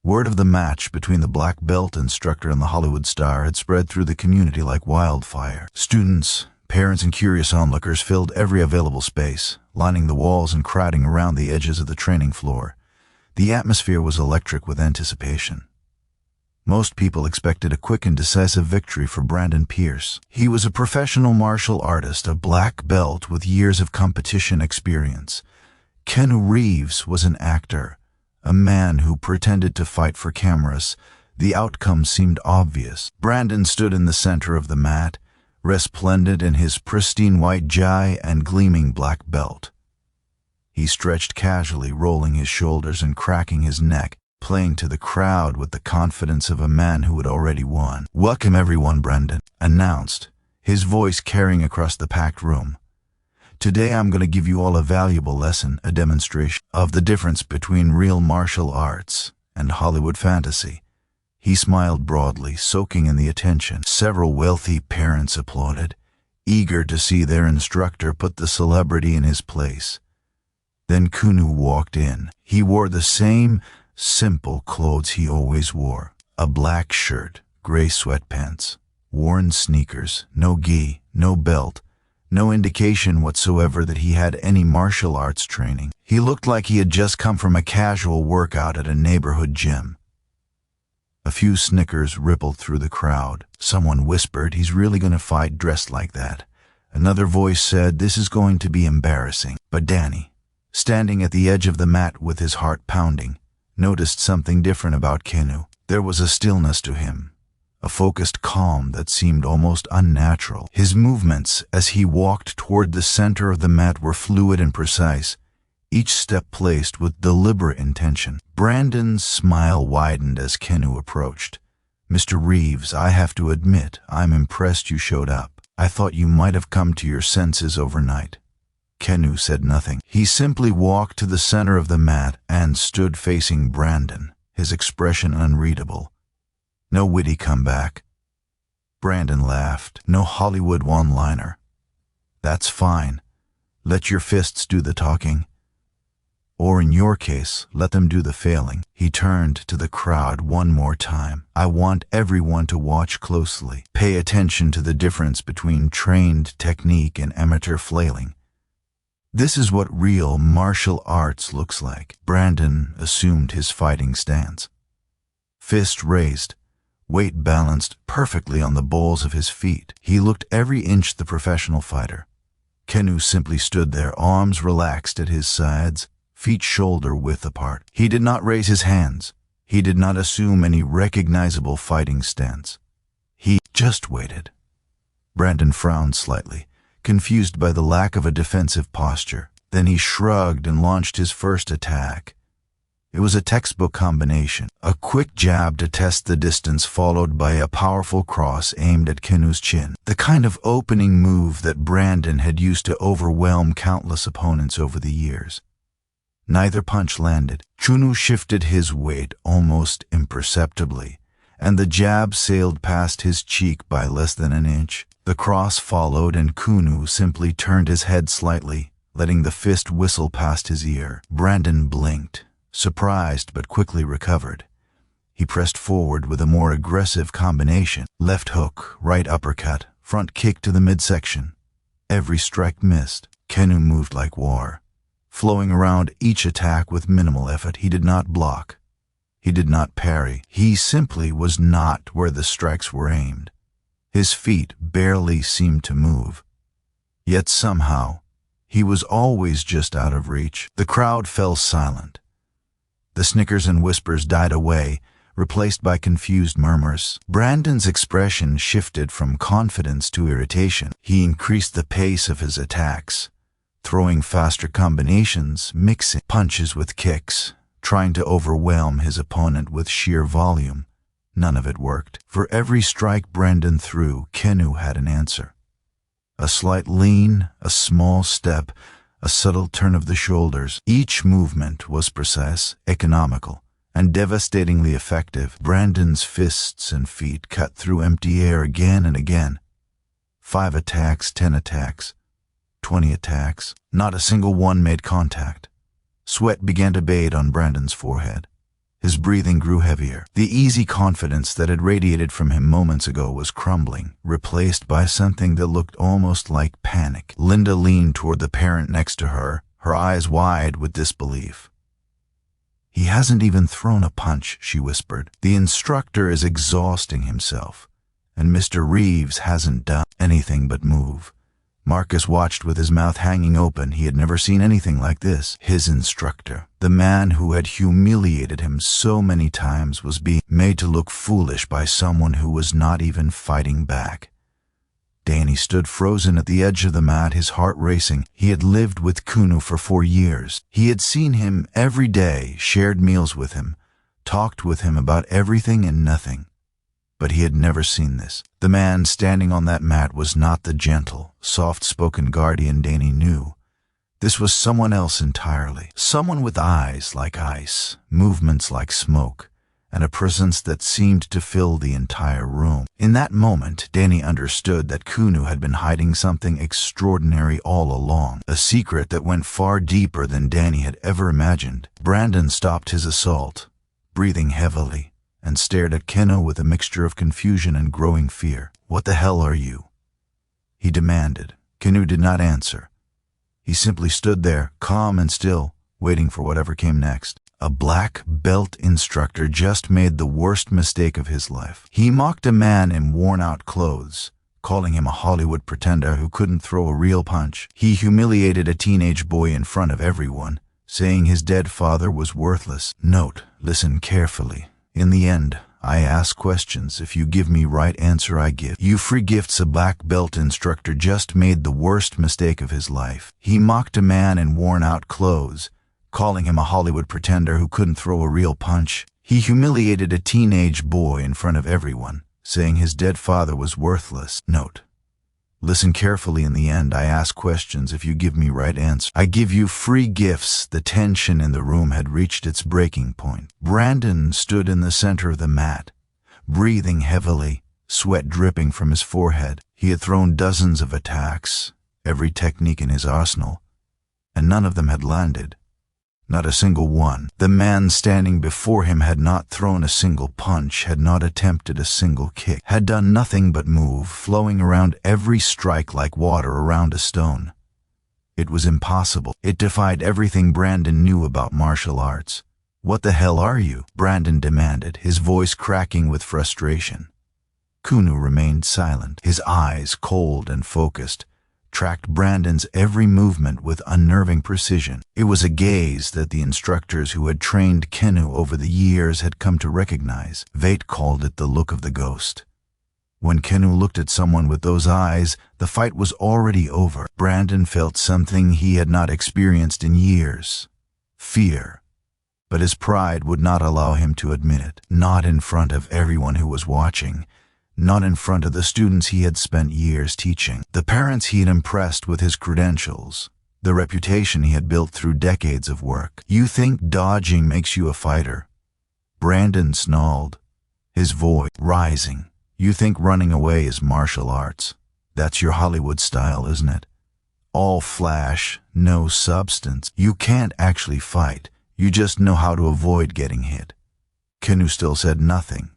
Word of the match between the black belt instructor and the Hollywood star had spread through the community like wildfire. Students, parents, and curious onlookers filled every available space, lining the walls and crowding around the edges of the training floor. The atmosphere was electric with anticipation. Most people expected a quick and decisive victory for Brandon Pierce. He was a professional martial artist, a black belt with years of competition experience. Keanu Reeves was an actor, a man who pretended to fight for cameras. The outcome seemed obvious. Brandon stood in the center of the mat, resplendent in his pristine white gi and gleaming black belt. He stretched casually, rolling his shoulders and cracking his neck, playing to the crowd with the confidence of a man who had already won. "Welcome everyone," Brandon announced, his voice carrying across the packed room. "Today I'm going to give you all a valuable lesson, a demonstration of the difference between real martial arts and Hollywood fantasy." He smiled broadly, soaking in the attention. Several wealthy parents applauded, eager to see their instructor put the celebrity in his place. Then Kenyu walked in. He wore the same simple clothes he always wore. A black shirt, gray sweatpants, worn sneakers, no gi, no belt, no indication whatsoever that he had any martial arts training. He looked like he had just come from a casual workout at a neighborhood gym. A few snickers rippled through the crowd. Someone whispered, "He's really going to fight dressed like that." Another voice said, "This is going to be embarrassing." But Danny, standing at the edge of the mat with his heart pounding, noticed something different about Kenyu. There was a stillness to him, a focused calm that seemed almost unnatural. His movements as he walked toward the center of the mat were fluid and precise, each step placed with deliberate intention. Brandon's smile widened as Kenyu approached. "Mr. Reeves, I have to admit, I'm impressed you showed up. I thought you might have come to your senses overnight." Kenyu said nothing. He simply walked to the center of the mat and stood facing Brandon, his expression unreadable. No witty comeback. Brandon laughed. No Hollywood one-liner. "That's fine. Let your fists do the talking. Or in your case, let them do the failing." He turned to the crowd one more time. "I want everyone to watch closely. Pay attention to the difference between trained technique and amateur flailing. This is what real martial arts looks like. Brandon assumed his fighting stance. Fist raised, weight balanced perfectly on the balls of his feet. He looked every inch the professional fighter. Kenyu simply stood there, arms relaxed at his sides, feet shoulder-width apart. He did not raise his hands. He did not assume any recognizable fighting stance. He just waited. Brandon frowned slightly, confused by the lack of a defensive posture. Then he shrugged and launched his first attack. It was a textbook combination. A quick jab to test the distance followed by a powerful cross aimed at Kenyu's chin. The kind of opening move that Brandon had used to overwhelm countless opponents over the years. Neither punch landed. Kenyu shifted his weight almost imperceptibly, and the jab sailed past his cheek by less than an inch. The cross followed, and Kenyu simply turned his head slightly, letting the fist whistle past his ear. Brandon blinked, surprised but quickly recovered. He pressed forward with a more aggressive combination. Left hook, right uppercut, front kick to the midsection. Every strike missed. Kenyu moved like war, flowing around each attack with minimal effort. He did not block. He did not parry. He simply was not where the strikes were aimed. His feet barely seemed to move. Yet somehow, he was always just out of reach. The crowd fell silent. The snickers and whispers died away, replaced by confused murmurs. Brandon's expression shifted from confidence to irritation. He increased the pace of his attacks, throwing faster combinations, mixing punches with kicks, trying to overwhelm his opponent with sheer volume. None of it worked. For every strike Brandon threw, Kenyu had an answer. A slight lean, a small step, a subtle turn of the shoulders. Each movement was precise, economical, and devastatingly effective. Brandon's fists and feet cut through empty air again and again. 5 attacks, 10 attacks, 20 attacks. Not a single one made contact. Sweat began to bead on Brandon's forehead. His breathing grew heavier. The easy confidence that had radiated from him moments ago was crumbling, replaced by something that looked almost like panic. Linda leaned toward the parent next to her, her eyes wide with disbelief. "He hasn't even thrown a punch," she whispered. "The instructor is exhausting himself, and Mr. Reeves hasn't done anything but move." Marcus watched with his mouth hanging open. He had never seen anything like this. His instructor, the man who had humiliated him so many times, was being made to look foolish by someone who was not even fighting back. Danny stood frozen at the edge of the mat, his heart racing. He had lived with Kenyu for 4 years. He had seen him every day, shared meals with him, talked with him about everything and nothing. But he had never seen this. The man standing on that mat was not the gentle, soft-spoken guardian Danny knew. This was someone else entirely. Someone with eyes like ice, movements like smoke, and a presence that seemed to fill the entire room. In that moment, Danny understood that Kenyu had been hiding something extraordinary all along, a secret that went far deeper than Danny had ever imagined. Brandon stopped his assault, breathing heavily, and stared at Kenyu with a mixture of confusion and growing fear. "What the hell are you?" he demanded. Kenyu did not answer. He simply stood there, calm and still, waiting for whatever came next. A black belt instructor just made the worst mistake of his life. He mocked a man in worn-out clothes, calling him a Hollywood pretender who couldn't throw a real punch. He humiliated a teenage boy in front of everyone, saying his dead father was worthless. Note, listen carefully. In the end, I ask questions. If you give me right answer, I give you free gifts. A black belt instructor just made the worst mistake of his life. He mocked a man in worn-out clothes, calling him a Hollywood pretender who couldn't throw a real punch. He humiliated a teenage boy in front of everyone, saying his dead father was worthless. Note, listen carefully. In the end, I ask questions. If you give me right answer, I give you free gifts. The tension in the room had reached its breaking point. Brandon stood in the center of the mat, breathing heavily, sweat dripping from his forehead. He had thrown dozens of attacks, every technique in his arsenal, and none of them had landed. Not a single one. The man standing before him had not thrown a single punch, had not attempted a single kick, had done nothing but move, flowing around every strike like water around a stone. It was impossible. It defied everything Brandon knew about martial arts. "What the hell are you?" Brandon demanded, his voice cracking with frustration. Kenyu remained silent, his eyes cold and focused, tracked Brandon's every movement with unnerving precision. It was a gaze that the instructors who had trained Kenyu over the years had come to recognize. Vate called it the look of the ghost. When Kenyu looked at someone with those eyes, the fight was already over. Brandon felt something he had not experienced in years: fear. But his pride would not allow him to admit it. Not in front of everyone who was watching. Not in front of the students he had spent years teaching. The parents he had impressed with his credentials. The reputation he had built through decades of work. "You think dodging makes you a fighter?" Brandon snarled, his voice rising. "You think running away is martial arts? That's your Hollywood style, isn't it? All flash, no substance. You can't actually fight. You just know how to avoid getting hit." Kenyu still said nothing.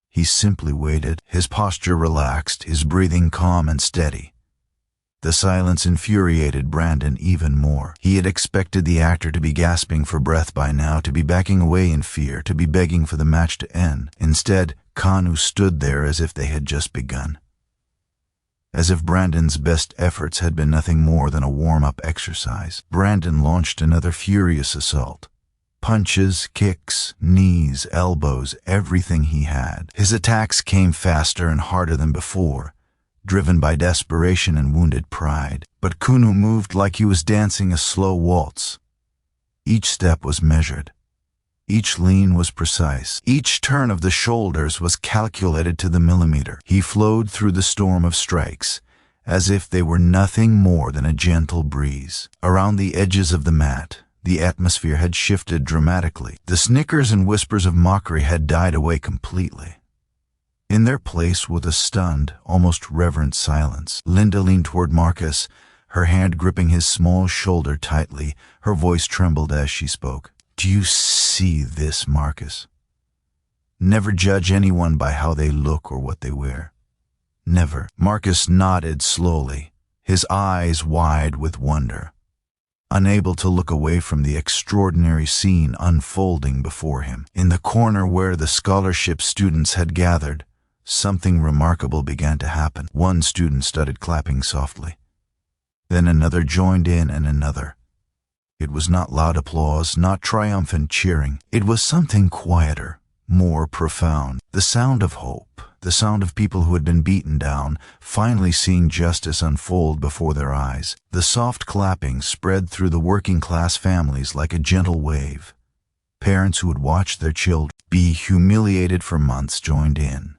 He simply waited, his posture relaxed, his breathing calm and steady. The silence infuriated Brandon even more. He had expected the actor to be gasping for breath by now, to be backing away in fear, to be begging for the match to end. Instead, Kenyu stood there as if they had just begun. As if Brandon's best efforts had been nothing more than a warm-up exercise. Brandon launched another furious assault. Punches, kicks, knees, elbows, everything he had. His attacks came faster and harder than before, driven by desperation and wounded pride. But Kenyu moved like he was dancing a slow waltz. Each step was measured. Each lean was precise. Each turn of the shoulders was calculated to the millimeter. He flowed through the storm of strikes, as if they were nothing more than a gentle breeze. Around the edges of the mat, the atmosphere had shifted dramatically. The snickers and whispers of mockery had died away completely. In their place was a stunned, almost reverent silence. Linda leaned toward Marcus, her hand gripping his small shoulder tightly. Her voice trembled as she spoke. "Do you see this, Marcus? Never judge anyone by how they look or what they wear. Never." Marcus nodded slowly, his eyes wide with wonder, unable to look away from the extraordinary scene unfolding before him. In the corner where the scholarship students had gathered, something remarkable began to happen. One student started clapping softly. Then another joined in, and another. It was not loud applause, not triumphant cheering. It was something quieter, more profound. The sound of hope, the sound of people who had been beaten down, finally seeing justice unfold before their eyes. The soft clapping spread through the working-class families like a gentle wave. Parents who had watched their children be humiliated for months joined in.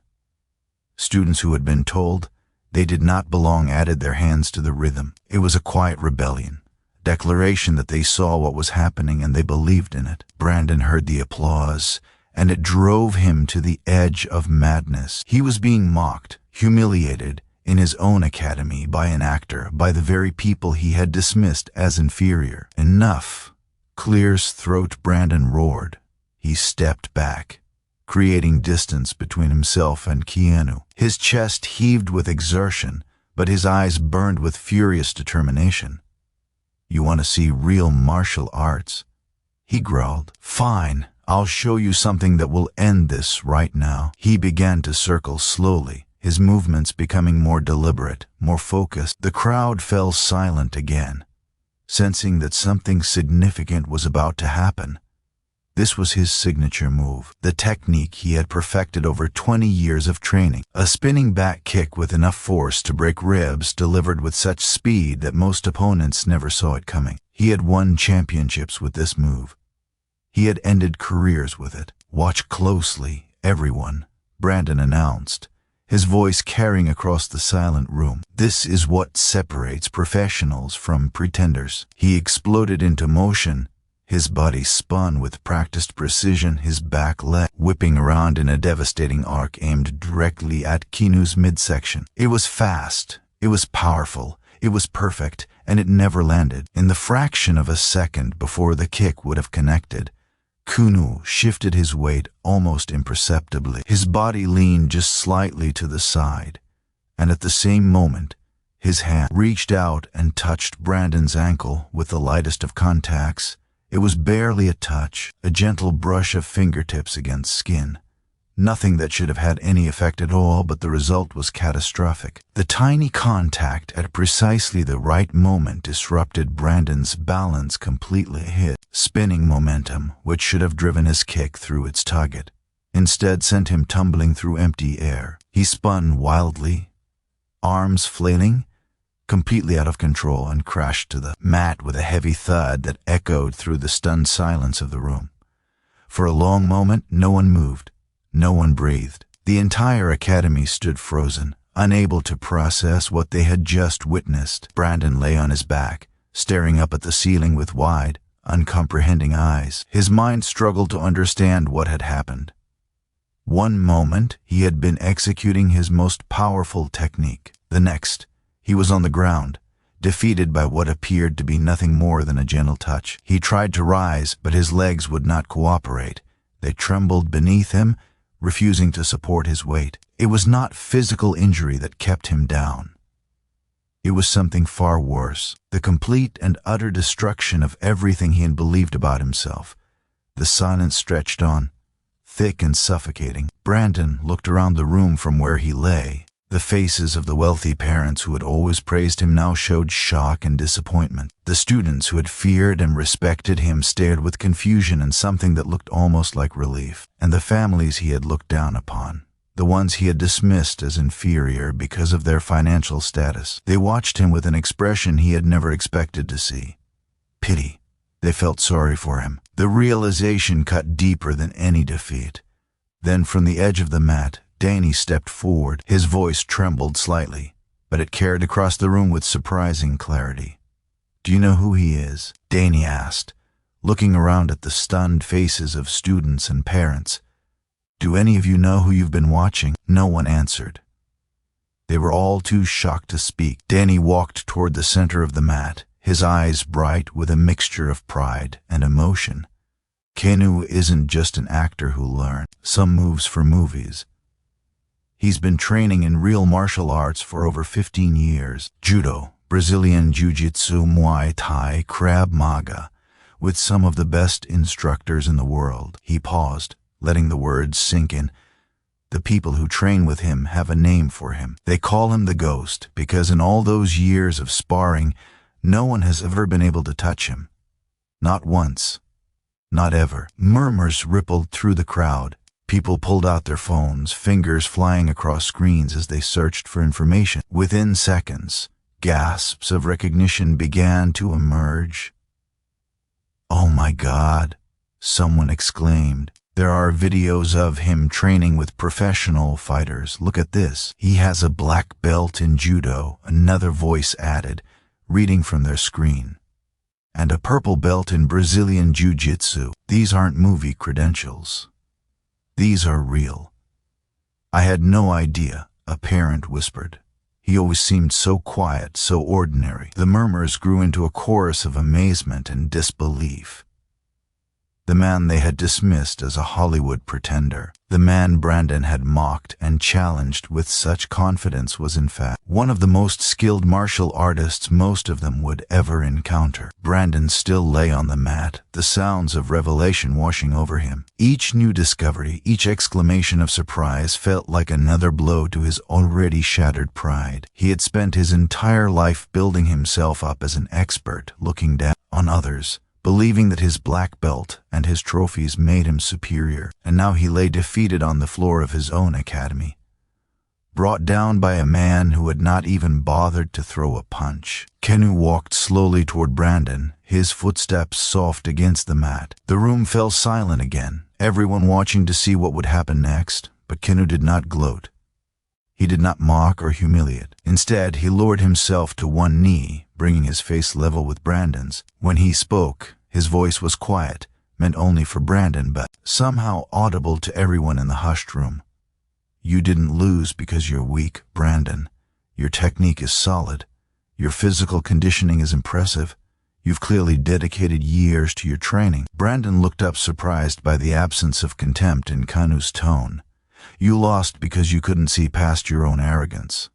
Students who had been told they did not belong added their hands to the rhythm. It was a quiet rebellion. Declaration that they saw what was happening and they believed in it. Brandon heard the applause, and it drove him to the edge of madness. He was being mocked, humiliated, in his own academy by an actor, by the very people he had dismissed as inferior. "Enough!" Clear's throat. Brandon roared. He stepped back, creating distance between himself and Keanu. His chest heaved with exertion, but his eyes burned with furious determination. "You want to see real martial arts?" he growled. "Fine, I'll show you something that will end this right now." He began to circle slowly, his movements becoming more deliberate, more focused. The crowd fell silent again, sensing that something significant was about to happen. This was his signature move, the technique he had perfected over 20 years of training. A spinning back kick with enough force to break ribs, delivered with such speed that most opponents never saw it coming. He had won championships with this move. He had ended careers with it. "Watch closely, everyone," Brandon announced, his voice carrying across the silent room. "This is what separates professionals from pretenders." He exploded into motion. His body spun with practiced precision, his back leg whipping around in a devastating arc aimed directly at Kenyu's midsection. It was fast, it was powerful, it was perfect, and it never landed. In the fraction of a second before the kick would have connected, Kenyu shifted his weight almost imperceptibly. His body leaned just slightly to the side, and at the same moment, His hand reached out and touched Brandon's ankle with the lightest of contacts. It was barely a touch, a gentle brush of fingertips against skin. Nothing that should have had any effect at all, but the result was catastrophic. The tiny contact at precisely the right moment disrupted Brandon's balance completely. His spinning momentum, which should have driven his kick through its target, instead sent him tumbling through empty air. He spun wildly, arms flailing, completely out of control, and crashed to the mat with a heavy thud that echoed through the stunned silence of the room. For a long moment, no one moved. No one breathed. The entire academy stood frozen, unable to process what they had just witnessed. Brandon lay on his back, staring up at the ceiling with wide, uncomprehending eyes. His mind struggled to understand what had happened. One moment, he had been executing his most powerful technique. The next, he was on the ground, defeated by what appeared to be nothing more than a gentle touch. He tried to rise, but his legs would not cooperate. They trembled beneath him, refusing to support his weight. It was not physical injury that kept him down. It was something far worse, the complete and utter destruction of everything he had believed about himself. The silence stretched on, thick and suffocating. Brandon looked around the room from where he lay. The faces of the wealthy parents who had always praised him now showed shock and disappointment. The students who had feared and respected him stared with confusion and something that looked almost like relief. And the families he had looked down upon, the ones he had dismissed as inferior because of their financial status, they watched him with an expression he had never expected to see. Pity. They felt sorry for him. The realization cut deeper than any defeat. Then from the edge of the mat, Danny stepped forward. His voice trembled slightly, but it carried across the room with surprising clarity. "Do you know who he is?" Danny asked, looking around at the stunned faces of students and parents. "Do any of you know who you've been watching?" No one answered. They were all too shocked to speak. Danny walked toward the center of the mat, his eyes bright with a mixture of pride and emotion. Kenyu isn't just an actor who learned some moves for movies. He's been training in real martial arts for over 15 years. Judo, Brazilian Jiu-Jitsu, Muay Thai, Krav Maga, with some of the best instructors in the world. He paused, letting the words sink in. The people who train with him have a name for him. They call him the Ghost because in all those years of sparring, no one has ever been able to touch him. Not once. Not ever. Murmurs rippled through the crowd. People pulled out their phones, fingers flying across screens as they searched for information. Within seconds, gasps of recognition began to emerge. "Oh my God," someone exclaimed. "There are videos of him training with professional fighters. Look at this. He has a black belt in judo," another voice added, reading from their screen. "And a purple belt in Brazilian Jiu-Jitsu. These aren't movie credentials. These are real." "I had no idea," a parent whispered. "He always seemed so quiet, so ordinary." The murmurs grew into a chorus of amazement and disbelief. The man they had dismissed as a Hollywood pretender, the man Brandon had mocked and challenged with such confidence, was in fact one of the most skilled martial artists most of them would ever encounter. Brandon still lay on the mat, the sounds of revelation washing over him. Each new discovery, each exclamation of surprise felt like another blow to his already shattered pride. He had spent his entire life building himself up as an expert, looking down on others, believing that his black belt and his trophies made him superior, and now he lay defeated on the floor of his own academy, brought down by a man who had not even bothered to throw a punch. Kenyu walked slowly toward Brandon, his footsteps soft against the mat. The room fell silent again, everyone watching to see what would happen next, but Kenyu did not gloat. He did not mock or humiliate. Instead, he lowered himself to one knee, bringing his face level with Brandon's. When he spoke, his voice was quiet, meant only for Brandon, but somehow audible to everyone in the hushed room. "You didn't lose because you're weak, Brandon. Your technique is solid. Your physical conditioning is impressive. You've clearly dedicated years to your training." Brandon looked up, surprised by the absence of contempt in Kenyu's tone. "You lost because you couldn't see past your own arrogance."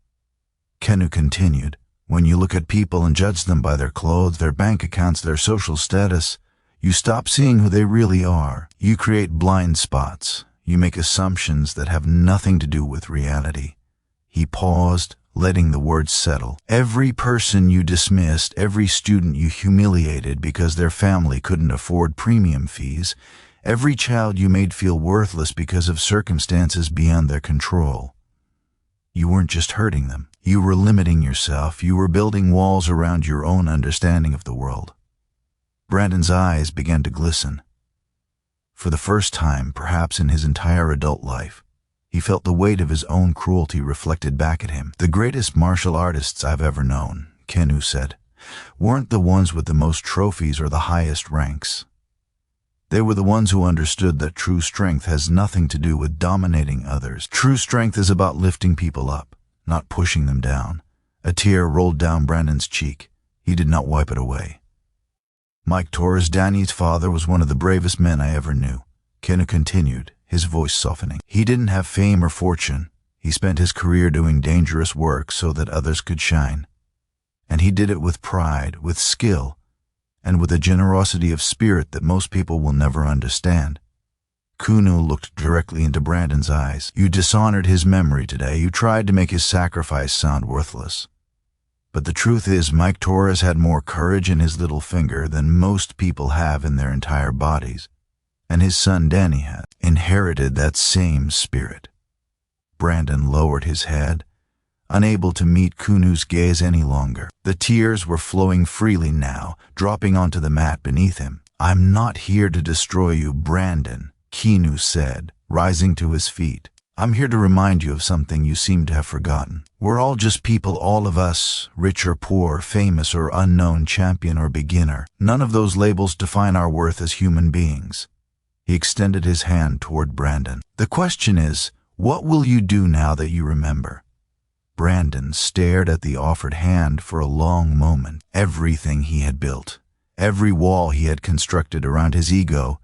Kenyu continued, When you look at people and judge them by their clothes, their bank accounts, their social status, you stop seeing who they really are. You create blind spots. You make assumptions that have nothing to do with reality. He paused, letting the words settle. Every person you dismissed, every student you humiliated because their family couldn't afford premium fees, every child you made feel worthless because of circumstances beyond their control. You weren't just hurting them. You were limiting yourself. You were building walls around your own understanding of the world. Brandon's eyes began to glisten. For the first time, perhaps in his entire adult life, he felt the weight of his own cruelty reflected back at him. The greatest martial artists I've ever known, Kenyu said, weren't the ones with the most trophies or the highest ranks. They were the ones who understood that true strength has nothing to do with dominating others. True strength is about lifting people up, not pushing them down. A tear rolled down Brandon's cheek. He did not wipe it away. Mike Torres, Danny's father, was one of the bravest men I ever knew. Kenyu continued, his voice softening. He didn't have fame or fortune. He spent his career doing dangerous work so that others could shine. And he did it with pride, with skill, and with a generosity of spirit that most people will never understand. Kenyu looked directly into Brandon's eyes. You dishonored his memory today. You tried to make his sacrifice sound worthless. But the truth is, Mike Torres had more courage in his little finger than most people have in their entire bodies. And his son Danny had inherited that same spirit. Brandon lowered his head, unable to meet Kenyu's gaze any longer. The tears were flowing freely now, dropping onto the mat beneath him. I'm not here to destroy you, Brandon, Kenyu said, rising to his feet. I'm here to remind you of something you seem to have forgotten. We're all just people, all of us, rich or poor, famous or unknown, champion or beginner. None of those labels define our worth as human beings. He extended his hand toward Brandon. The question is, what will you do now that you remember? Brandon stared at the offered hand for a long moment. Everything he had built, every wall he had constructed around his ego,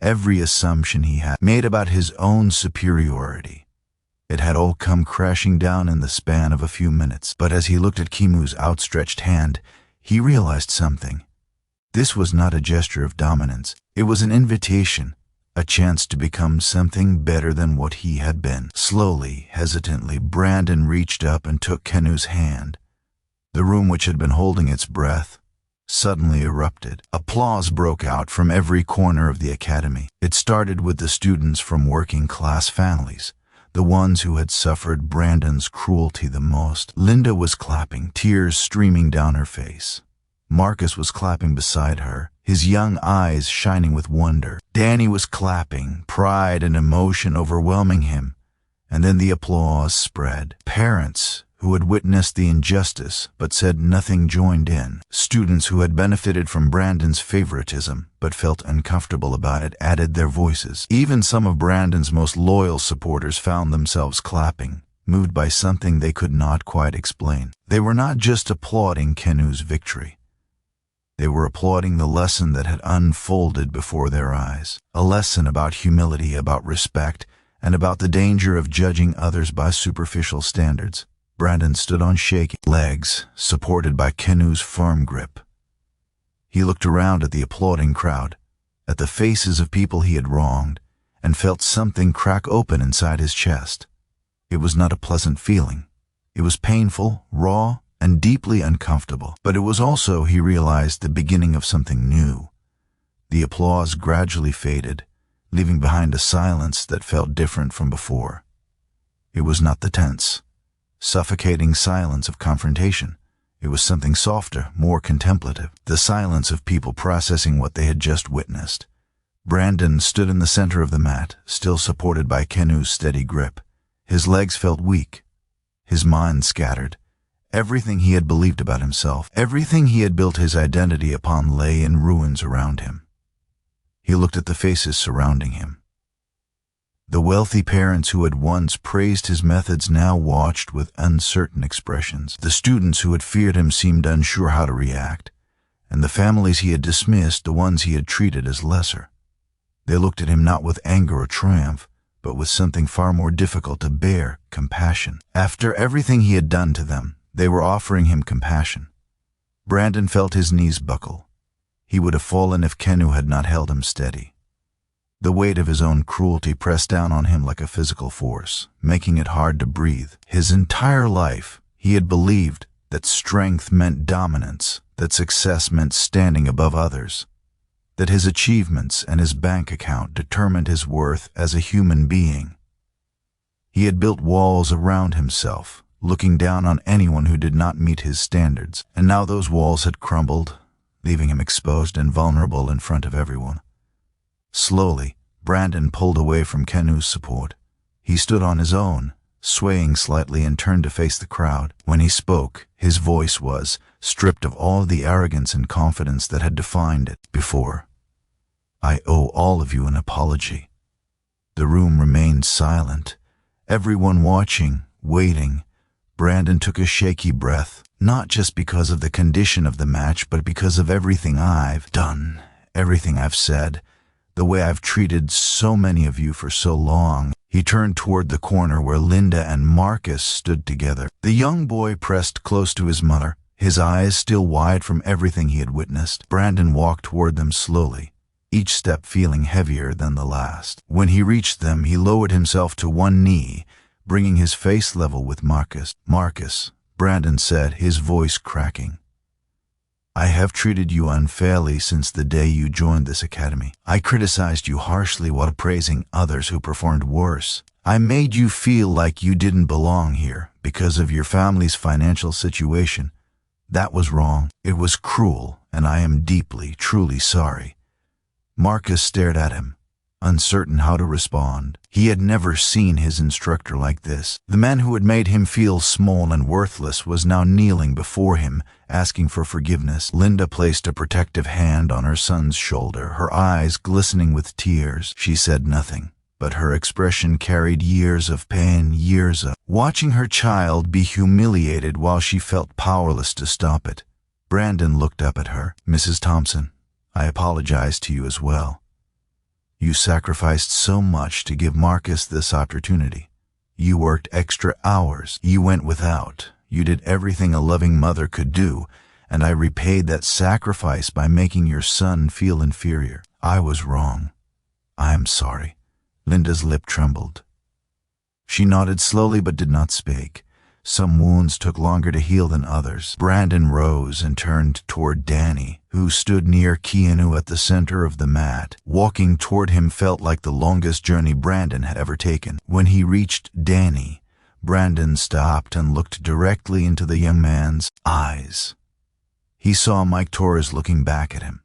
every assumption he had made about his own superiority, it had all come crashing down in the span of a few minutes. But as he looked at Kenyu's outstretched hand, he realized something. This was not a gesture of dominance. It was an invitation, a chance to become something better than what he had been. Slowly, hesitantly, Brandon reached up and took Kenyu's hand. The room, which had been holding its breath, suddenly erupted. Applause broke out from every corner of the academy. It started with the students from working-class families, the ones who had suffered Brandon's cruelty the most. Linda was clapping, tears streaming down her face. Marcus was clapping beside her, his young eyes shining with wonder. Danny was clapping, pride and emotion overwhelming him. And then the applause spread. Parents who had witnessed the injustice but said nothing joined in. Students who had benefited from Brandon's favoritism but felt uncomfortable about it added their voices. Even some of Brandon's most loyal supporters found themselves clapping, moved by something they could not quite explain. They were not just applauding Kenyu's victory. They were applauding the lesson that had unfolded before their eyes. A lesson about humility, about respect, and about the danger of judging others by superficial standards. Brandon stood on shaky legs, supported by Kenyu's firm grip. He looked around at the applauding crowd, at the faces of people he had wronged, and felt something crack open inside his chest. It was not a pleasant feeling. It was painful, raw, and deeply uncomfortable. But it was also, he realized, the beginning of something new. The applause gradually faded, leaving behind a silence that felt different from before. It was not the tense, suffocating silence of confrontation. It was something softer, more contemplative, the silence of people processing what they had just witnessed. Brandon stood in the center of the mat, still supported by Kenyu's steady grip. His legs felt weak, his mind scattered. Everything he had believed about himself, everything he had built his identity upon, lay in ruins around him. He looked at the faces surrounding him. The wealthy parents who had once praised his methods now watched with uncertain expressions. The students who had feared him seemed unsure how to react, and the families he had dismissed, the ones he had treated as lesser. They looked at him not with anger or triumph, but with something far more difficult to bear, compassion. After everything he had done to them, They were offering him compassion. Brandon felt his knees buckle. He would have fallen if Kenyu had not held him steady. The weight of his own cruelty pressed down on him like a physical force, making it hard to breathe. His entire life, he had believed that strength meant dominance, that success meant standing above others, that his achievements and his bank account determined his worth as a human being. He had built walls around himself, looking down on anyone who did not meet his standards, and now those walls had crumbled, leaving him exposed and vulnerable in front of everyone. Slowly, Brandon pulled away from Kenyu's support. He stood on his own, swaying slightly, and turned to face the crowd. When he spoke, his voice was stripped of all the arrogance and confidence that had defined it before. "I owe all of you an apology." The room remained silent, everyone watching, waiting. Brandon took a shaky breath, not just because of the condition of the match, but because of everything I've done, everything I've said, the way I've treated so many of you for so long. He turned toward the corner where Linda and Marcus stood together. The young boy pressed close to his mother, his eyes still wide from everything he had witnessed. Brandon walked toward them slowly, each step feeling heavier than the last. When he reached them, he lowered himself to one knee, bringing his face level with Marcus. "Marcus," Brandon said, his voice cracking, "I have treated you unfairly since the day you joined this academy. I criticized you harshly while praising others who performed worse. I made you feel like you didn't belong here because of your family's financial situation. That was wrong. It was cruel, and I am deeply, truly sorry." Marcus stared at him, uncertain how to respond. He had never seen his instructor like this. The man who had made him feel small and worthless was now kneeling before him, asking for forgiveness. Linda placed a protective hand on her son's shoulder, her eyes glistening with tears. She said nothing, but her expression carried years of pain, years of watching her child be humiliated while she felt powerless to stop it. Brandon looked up at her. "Mrs. Thompson, I apologize to you as well. You sacrificed so much to give Marcus this opportunity. You worked extra hours. You went without. You did everything a loving mother could do, and I repaid that sacrifice by making your son feel inferior. I was wrong. I am sorry." Linda's lip trembled. She nodded slowly but did not speak. Some wounds took longer to heal than others. Brandon rose and turned toward Danny, who stood near Keanu at the center of the mat. Walking toward him felt like the longest journey Brandon had ever taken. When he reached Danny, Brandon stopped and looked directly into the young man's eyes. He saw Mike Torres looking back at him.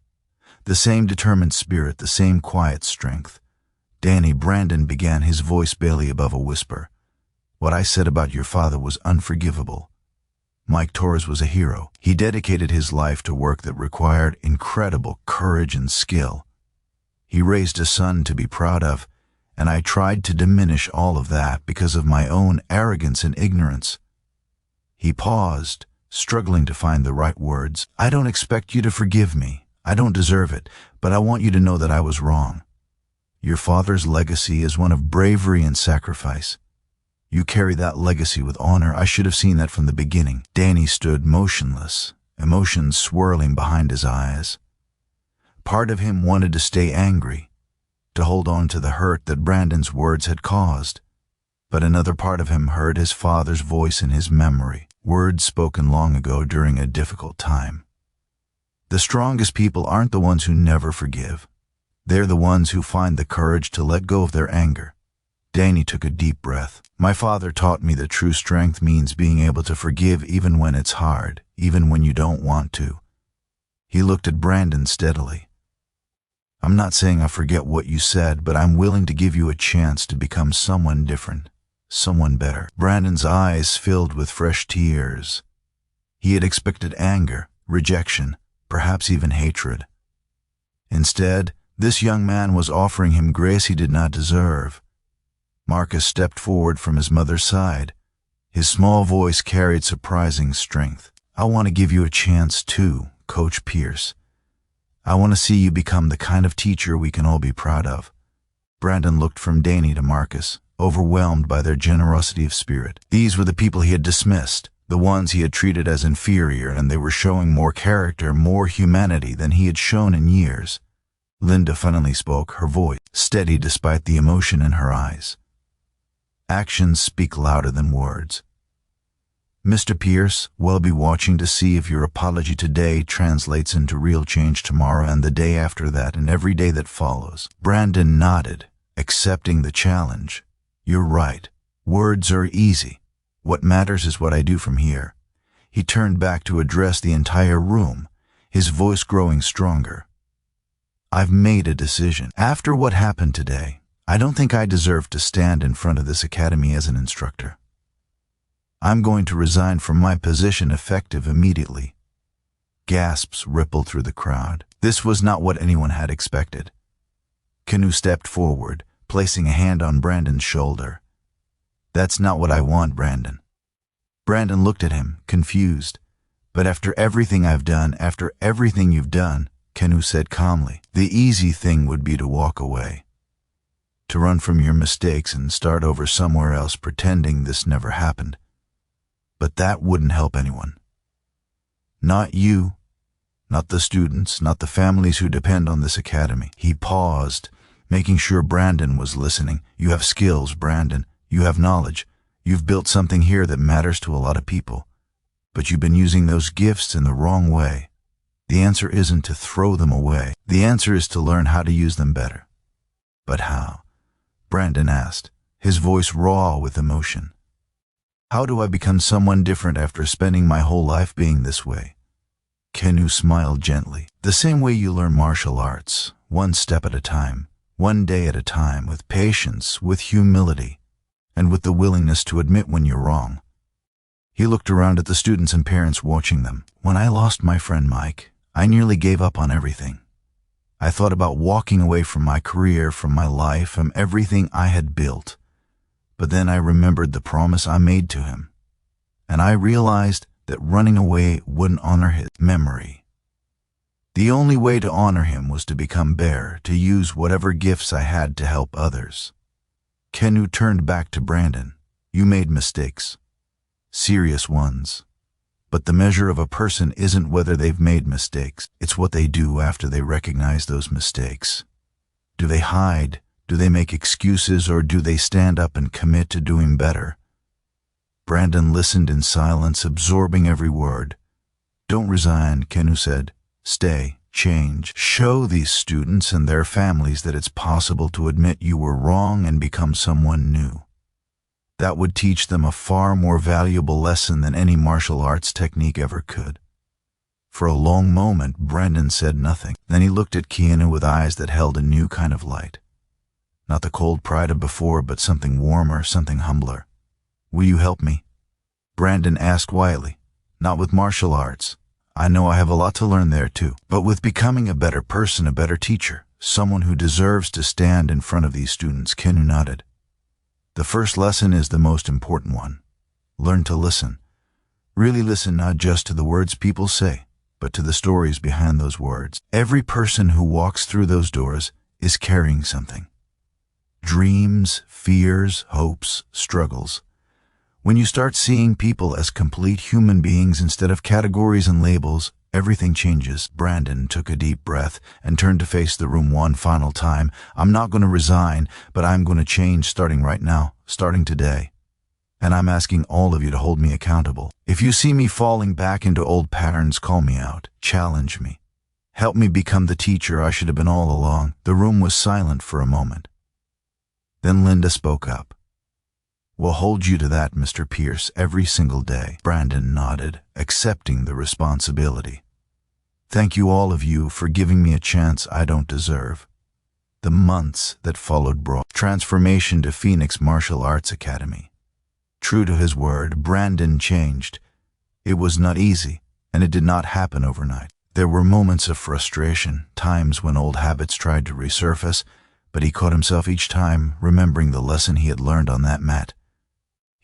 The same determined spirit, the same quiet strength. "Danny," Brandon began, his voice barely above a whisper, "what I said about your father was unforgivable. Mike Torres was a hero. He dedicated his life to work that required incredible courage and skill. He raised a son to be proud of, and I tried to diminish all of that because of my own arrogance and ignorance." He paused, struggling to find the right words. "I don't expect you to forgive me. I don't deserve it, but I want you to know that I was wrong. Your father's legacy is one of bravery and sacrifice. You carry that legacy with honor. I should have seen that from the beginning." Danny stood motionless, emotions swirling behind his eyes. Part of him wanted to stay angry, to hold on to the hurt that Brandon's words had caused. But another part of him heard his father's voice in his memory, words spoken long ago during a difficult time. The strongest people aren't the ones who never forgive. They're the ones who find the courage to let go of their anger. Danny took a deep breath. "My father taught me that true strength means being able to forgive even when it's hard, even when you don't want to." He looked at Brandon steadily. "I'm not saying I forget what you said, but I'm willing to give you a chance to become someone different, someone better." Brandon's eyes filled with fresh tears. He had expected anger, rejection, perhaps even hatred. Instead, this young man was offering him grace he did not deserve. Marcus stepped forward from his mother's side. His small voice carried surprising strength. "I want to give you a chance too, Coach Pierce. I want to see you become the kind of teacher we can all be proud of." Brandon looked from Danny to Marcus, overwhelmed by their generosity of spirit. These were the people he had dismissed, The ones he had treated as inferior, and they were showing more character, more humanity than he had shown in years. Linda finally spoke, her voice steady despite the emotion in her eyes. Actions speak louder than words. Mr. Pierce, we'll be watching to see if your apology today translates into real change tomorrow and the day after that and every day that follows. Brandon nodded, accepting the challenge. You're right. Words are easy. What matters is what I do from here. He turned back to address the entire room, his voice growing stronger. I've made a decision. After what happened today, I don't think I deserve to stand in front of this academy as an instructor. I'm going to resign from my position effective immediately. Gasps rippled through the crowd. This was not what anyone had expected. Kenyu stepped forward, placing a hand on Brandon's shoulder. That's not what I want, Brandon. Brandon looked at him, confused. But after everything I've done, after everything you've done, Kenyu said calmly, the easy thing would be to walk away. To run from your mistakes and start over somewhere else pretending this never happened. But that wouldn't help anyone. Not you, not the students, not the families who depend on this academy. He paused, making sure Brandon was listening. You have skills, Brandon. You have knowledge. You've built something here that matters to a lot of people. But you've been using those gifts in the wrong way. The answer isn't to throw them away. The answer is to learn how to use them better. But how? Brandon asked, his voice raw with emotion. How do I become someone different after spending my whole life being this way? Kenyu smiled gently. The same way you learn martial arts, one step at a time, one day at a time, with patience, with humility, and with the willingness to admit when you're wrong. He looked around at the students and parents watching them. When I lost my friend Mike, I nearly gave up on everything. I thought about walking away from my career, from my life, from everything I had built. But then I remembered the promise I made to him, and I realized that running away wouldn't honor his memory. The only way to honor him was to become better, to use whatever gifts I had to help others. Kenyu turned back to Brandon. You made mistakes. Serious ones. But the measure of a person isn't whether they've made mistakes. It's what they do after they recognize those mistakes. Do they hide? Do they make excuses, or do they stand up and commit to doing better? Brandon listened in silence, absorbing every word. Don't resign, Kenyu said. Stay, change. Show these students and their families that it's possible to admit you were wrong and become someone new. That would teach them a far more valuable lesson than any martial arts technique ever could. For a long moment, Brandon said nothing. Then he looked at Keanu with eyes that held a new kind of light. Not the cold pride of before, but something warmer, something humbler. Will you help me? Brandon asked quietly. Not with martial arts. I know I have a lot to learn there too. But with becoming a better person, a better teacher, someone who deserves to stand in front of these students. Kenyu nodded. The first lesson is the most important one. Learn to listen. Really listen, not just to the words people say, but to the stories behind those words. Every person who walks through those doors is carrying something. Dreams, fears, hopes, struggles. When you start seeing people as complete human beings instead of categories and labels, everything changes. Brandon took a deep breath and turned to face the room one final time. I'm not going to resign, but I'm going to change starting right now, starting today. And I'm asking all of you to hold me accountable. If you see me falling back into old patterns, call me out, challenge me. Help me become the teacher I should have been all along. The room was silent for a moment. Then Linda spoke up. We'll hold you to that, Mr. Pierce, every single day. Brandon nodded, accepting the responsibility. Thank you, all of you, for giving me a chance I don't deserve. The months that followed brought transformation to Phoenix Martial Arts Academy. True to his word, Brandon changed. It was not easy, and it did not happen overnight. There were moments of frustration, times when old habits tried to resurface, but he caught himself each time remembering the lesson he had learned on that mat.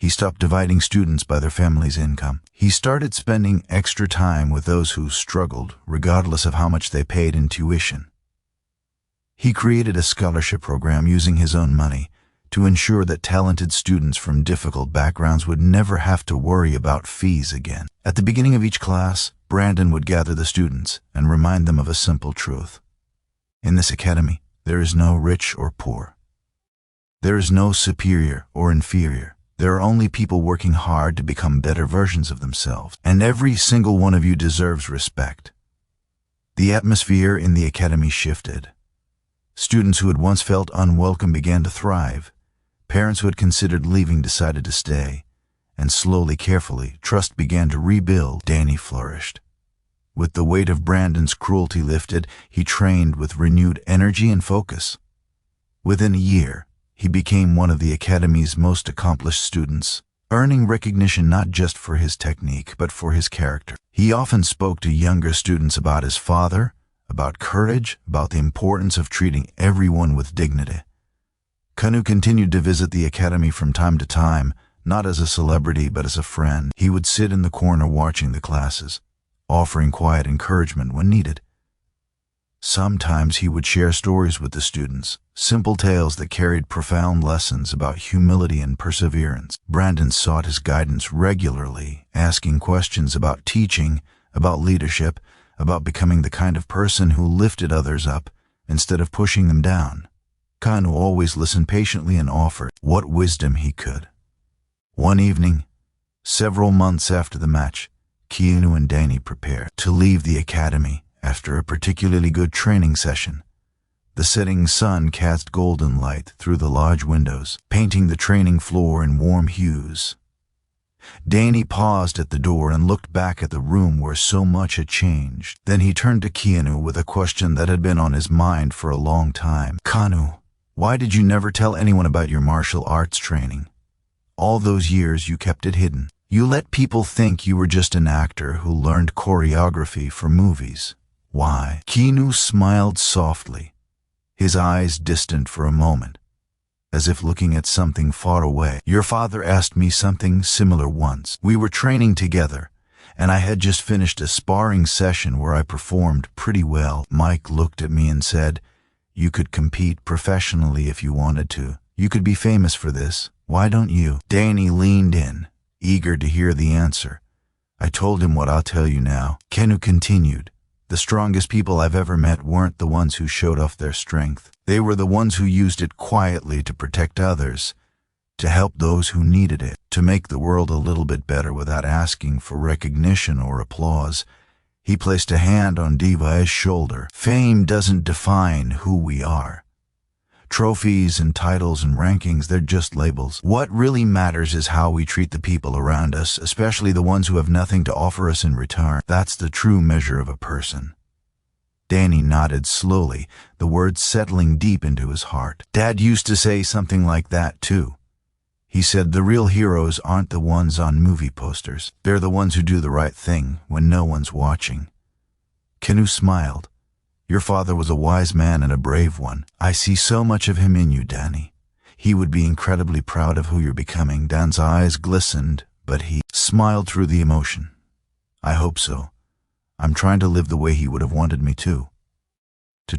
He stopped dividing students by their family's income. He started spending extra time with those who struggled, regardless of how much they paid in tuition. He created a scholarship program using his own money, to ensure that talented students from difficult backgrounds would never have to worry about fees again. At the beginning of each class, Brandon would gather the students and remind them of a simple truth. In this academy, there is no rich or poor. There is no superior or inferior. There are only people working hard to become better versions of themselves, and every single one of you deserves respect. The atmosphere in the academy shifted. Students who had once felt unwelcome began to thrive. Parents who had considered leaving decided to stay, and slowly, carefully, trust began to rebuild. Danny flourished. With the weight of Brandon's cruelty lifted, he trained with renewed energy and focus. Within a year, he became one of the academy's most accomplished students, earning recognition not just for his technique, but for his character. He often spoke to younger students about his father, about courage, about the importance of treating everyone with dignity. Kenyu continued to visit the academy from time to time, not as a celebrity but as a friend. He would sit in the corner watching the classes, offering quiet encouragement when needed. Sometimes he would share stories with the students, simple tales that carried profound lessons about humility and perseverance. Brandon sought his guidance regularly, asking questions about teaching, about leadership, about becoming the kind of person who lifted others up instead of pushing them down. Kenyu always listened patiently and offered what wisdom he could. One evening, several months after the match, Keanu and Danny prepared to leave the academy after a particularly good training session. The setting sun cast golden light through the large windows, painting the training floor in warm hues. Danny paused at the door and looked back at the room where so much had changed. Then he turned to Keanu with a question that had been on his mind for a long time. "Kenyu, why did you never tell anyone about your martial arts training? All those years you kept it hidden. You let people think you were just an actor who learned choreography for movies. Why?" Keanu smiled softly, his eyes distant for a moment, as if looking at something far away. "Your father asked me something similar once. We were training together, and I had just finished a sparring session where I performed pretty well. Mike looked at me and said, 'You could compete professionally if you wanted to. You could be famous for this. Why don't you?'" Danny leaned in, eager to hear the answer. "I told him what I'll tell you now." Kenyu continued. "The strongest people I've ever met weren't the ones who showed off their strength. They were the ones who used it quietly to protect others, to help those who needed it, to make the world a little bit better without asking for recognition or applause." He placed a hand on Diva's shoulder. "Fame doesn't define who we are. Trophies and titles and rankings, they're just labels. What really matters is how we treat the people around us, especially the ones who have nothing to offer us in return. That's the true measure of a person." Danny nodded slowly, the words settling deep into his heart. "Dad used to say something like that too. He said the real heroes aren't the ones on movie posters. They're the ones who do the right thing when no one's watching." Kenyu smiled. "Your father was a wise man and a brave one. I see so much of him in you, Danny. He would be incredibly proud of who you're becoming." Dan's eyes glistened, but he smiled through the emotion. "I hope so. I'm trying to live the way he would have wanted me to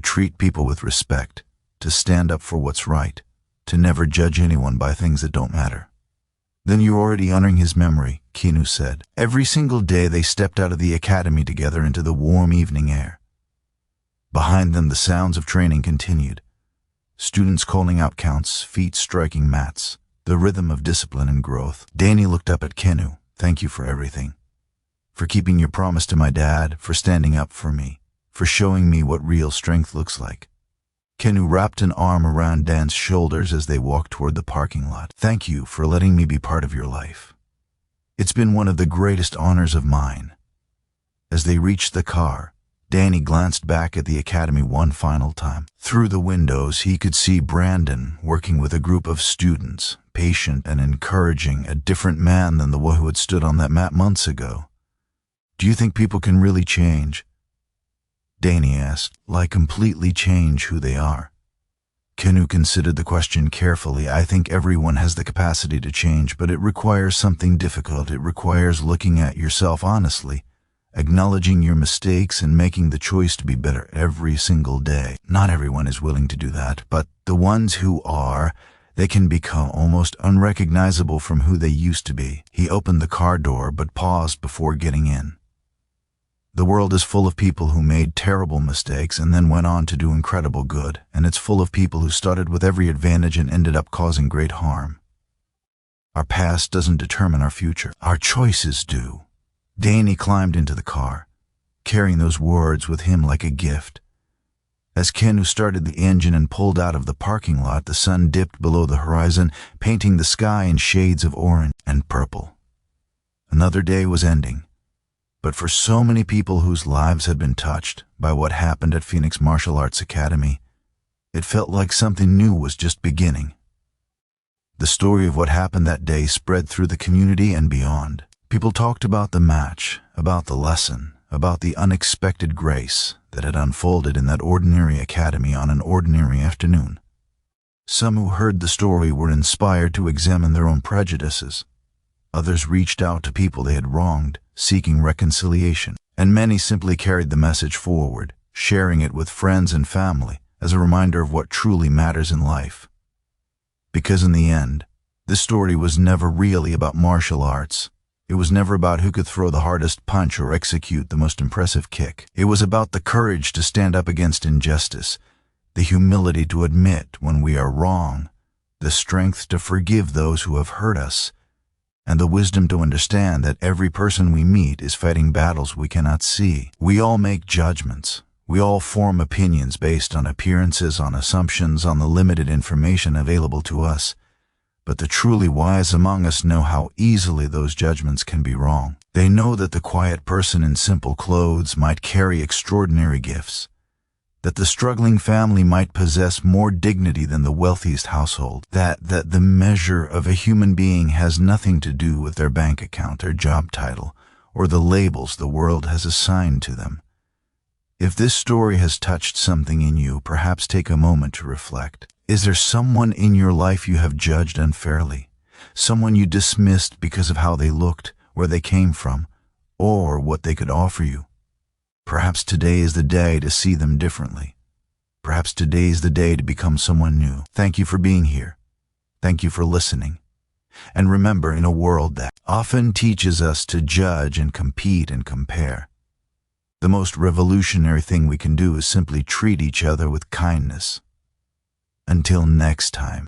treat people with respect, to stand up for what's right, to never judge anyone by things that don't matter." "Then you're already honoring his memory," Keanu said. Every single day they stepped out of the academy together into the warm evening air. Behind them, the sounds of training continued. Students calling out counts, feet striking mats, the rhythm of discipline and growth. Danny looked up at Kenyu. "Thank you for everything. For keeping your promise to my dad, for standing up for me, for showing me what real strength looks like." Kenyu wrapped an arm around Dan's shoulders as they walked toward the parking lot. "Thank you for letting me be part of your life. It's been one of the greatest honors of mine." As they reached the car, Danny glanced back at the academy one final time. Through the windows, he could see Brandon working with a group of students, patient and encouraging, a different man than the one who had stood on that mat months ago. "Do you think people can really change?" Danny asked. "Like completely change who they are?" Kenyu considered the question carefully. "I think everyone has the capacity to change, but it requires something difficult. It requires looking at yourself honestly, acknowledging your mistakes and making the choice to be better every single day. Not everyone is willing to do that, but the ones who are, They can become almost unrecognizable from who they used to be. He opened the car door but paused before getting in. The world is full of people who made terrible mistakes and then went on to do incredible good, and it's full of people who started with every advantage and ended up causing great harm. Our past doesn't determine our future. Our choices do. Danny climbed into the car, carrying those words with him like a gift. As Kenyu started the engine and pulled out of the parking lot, the sun dipped below the horizon, painting the sky in shades of orange and purple. Another day was ending. But for so many people whose lives had been touched by what happened at Phoenix Martial Arts Academy, it felt like something new was just beginning. The story of what happened that day spread through the community and beyond. People talked about the match, about the lesson, about the unexpected grace that had unfolded in that ordinary academy on an ordinary afternoon. Some who heard the story were inspired to examine their own prejudices. Others reached out to people they had wronged, seeking reconciliation, and many simply carried the message forward, sharing it with friends and family as a reminder of what truly matters in life. Because in the end, this story was never really about martial arts. It was never about who could throw the hardest punch or execute the most impressive kick. It was about the courage to stand up against injustice, the humility to admit when we are wrong, the strength to forgive those who have hurt us, and the wisdom to understand that every person we meet is fighting battles we cannot see. We all make judgments. We all form opinions based on appearances, on assumptions, on the limited information available to us. But the truly wise among us know how easily those judgments can be wrong. They know that the quiet person in simple clothes might carry extraordinary gifts, that the struggling family might possess more dignity than the wealthiest household, that the measure of a human being has nothing to do with their bank account or job title or the labels the world has assigned to them. If this story has touched something in you, perhaps take a moment to reflect. Is there someone in your life you have judged unfairly? Someone you dismissed because of how they looked, where they came from, or what they could offer you? Perhaps today is the day to see them differently. Perhaps today is the day to become someone new. Thank you for being here. Thank you for listening. And remember, in a world that often teaches us to judge and compete and compare, the most revolutionary thing we can do is simply treat each other with kindness. Until next time.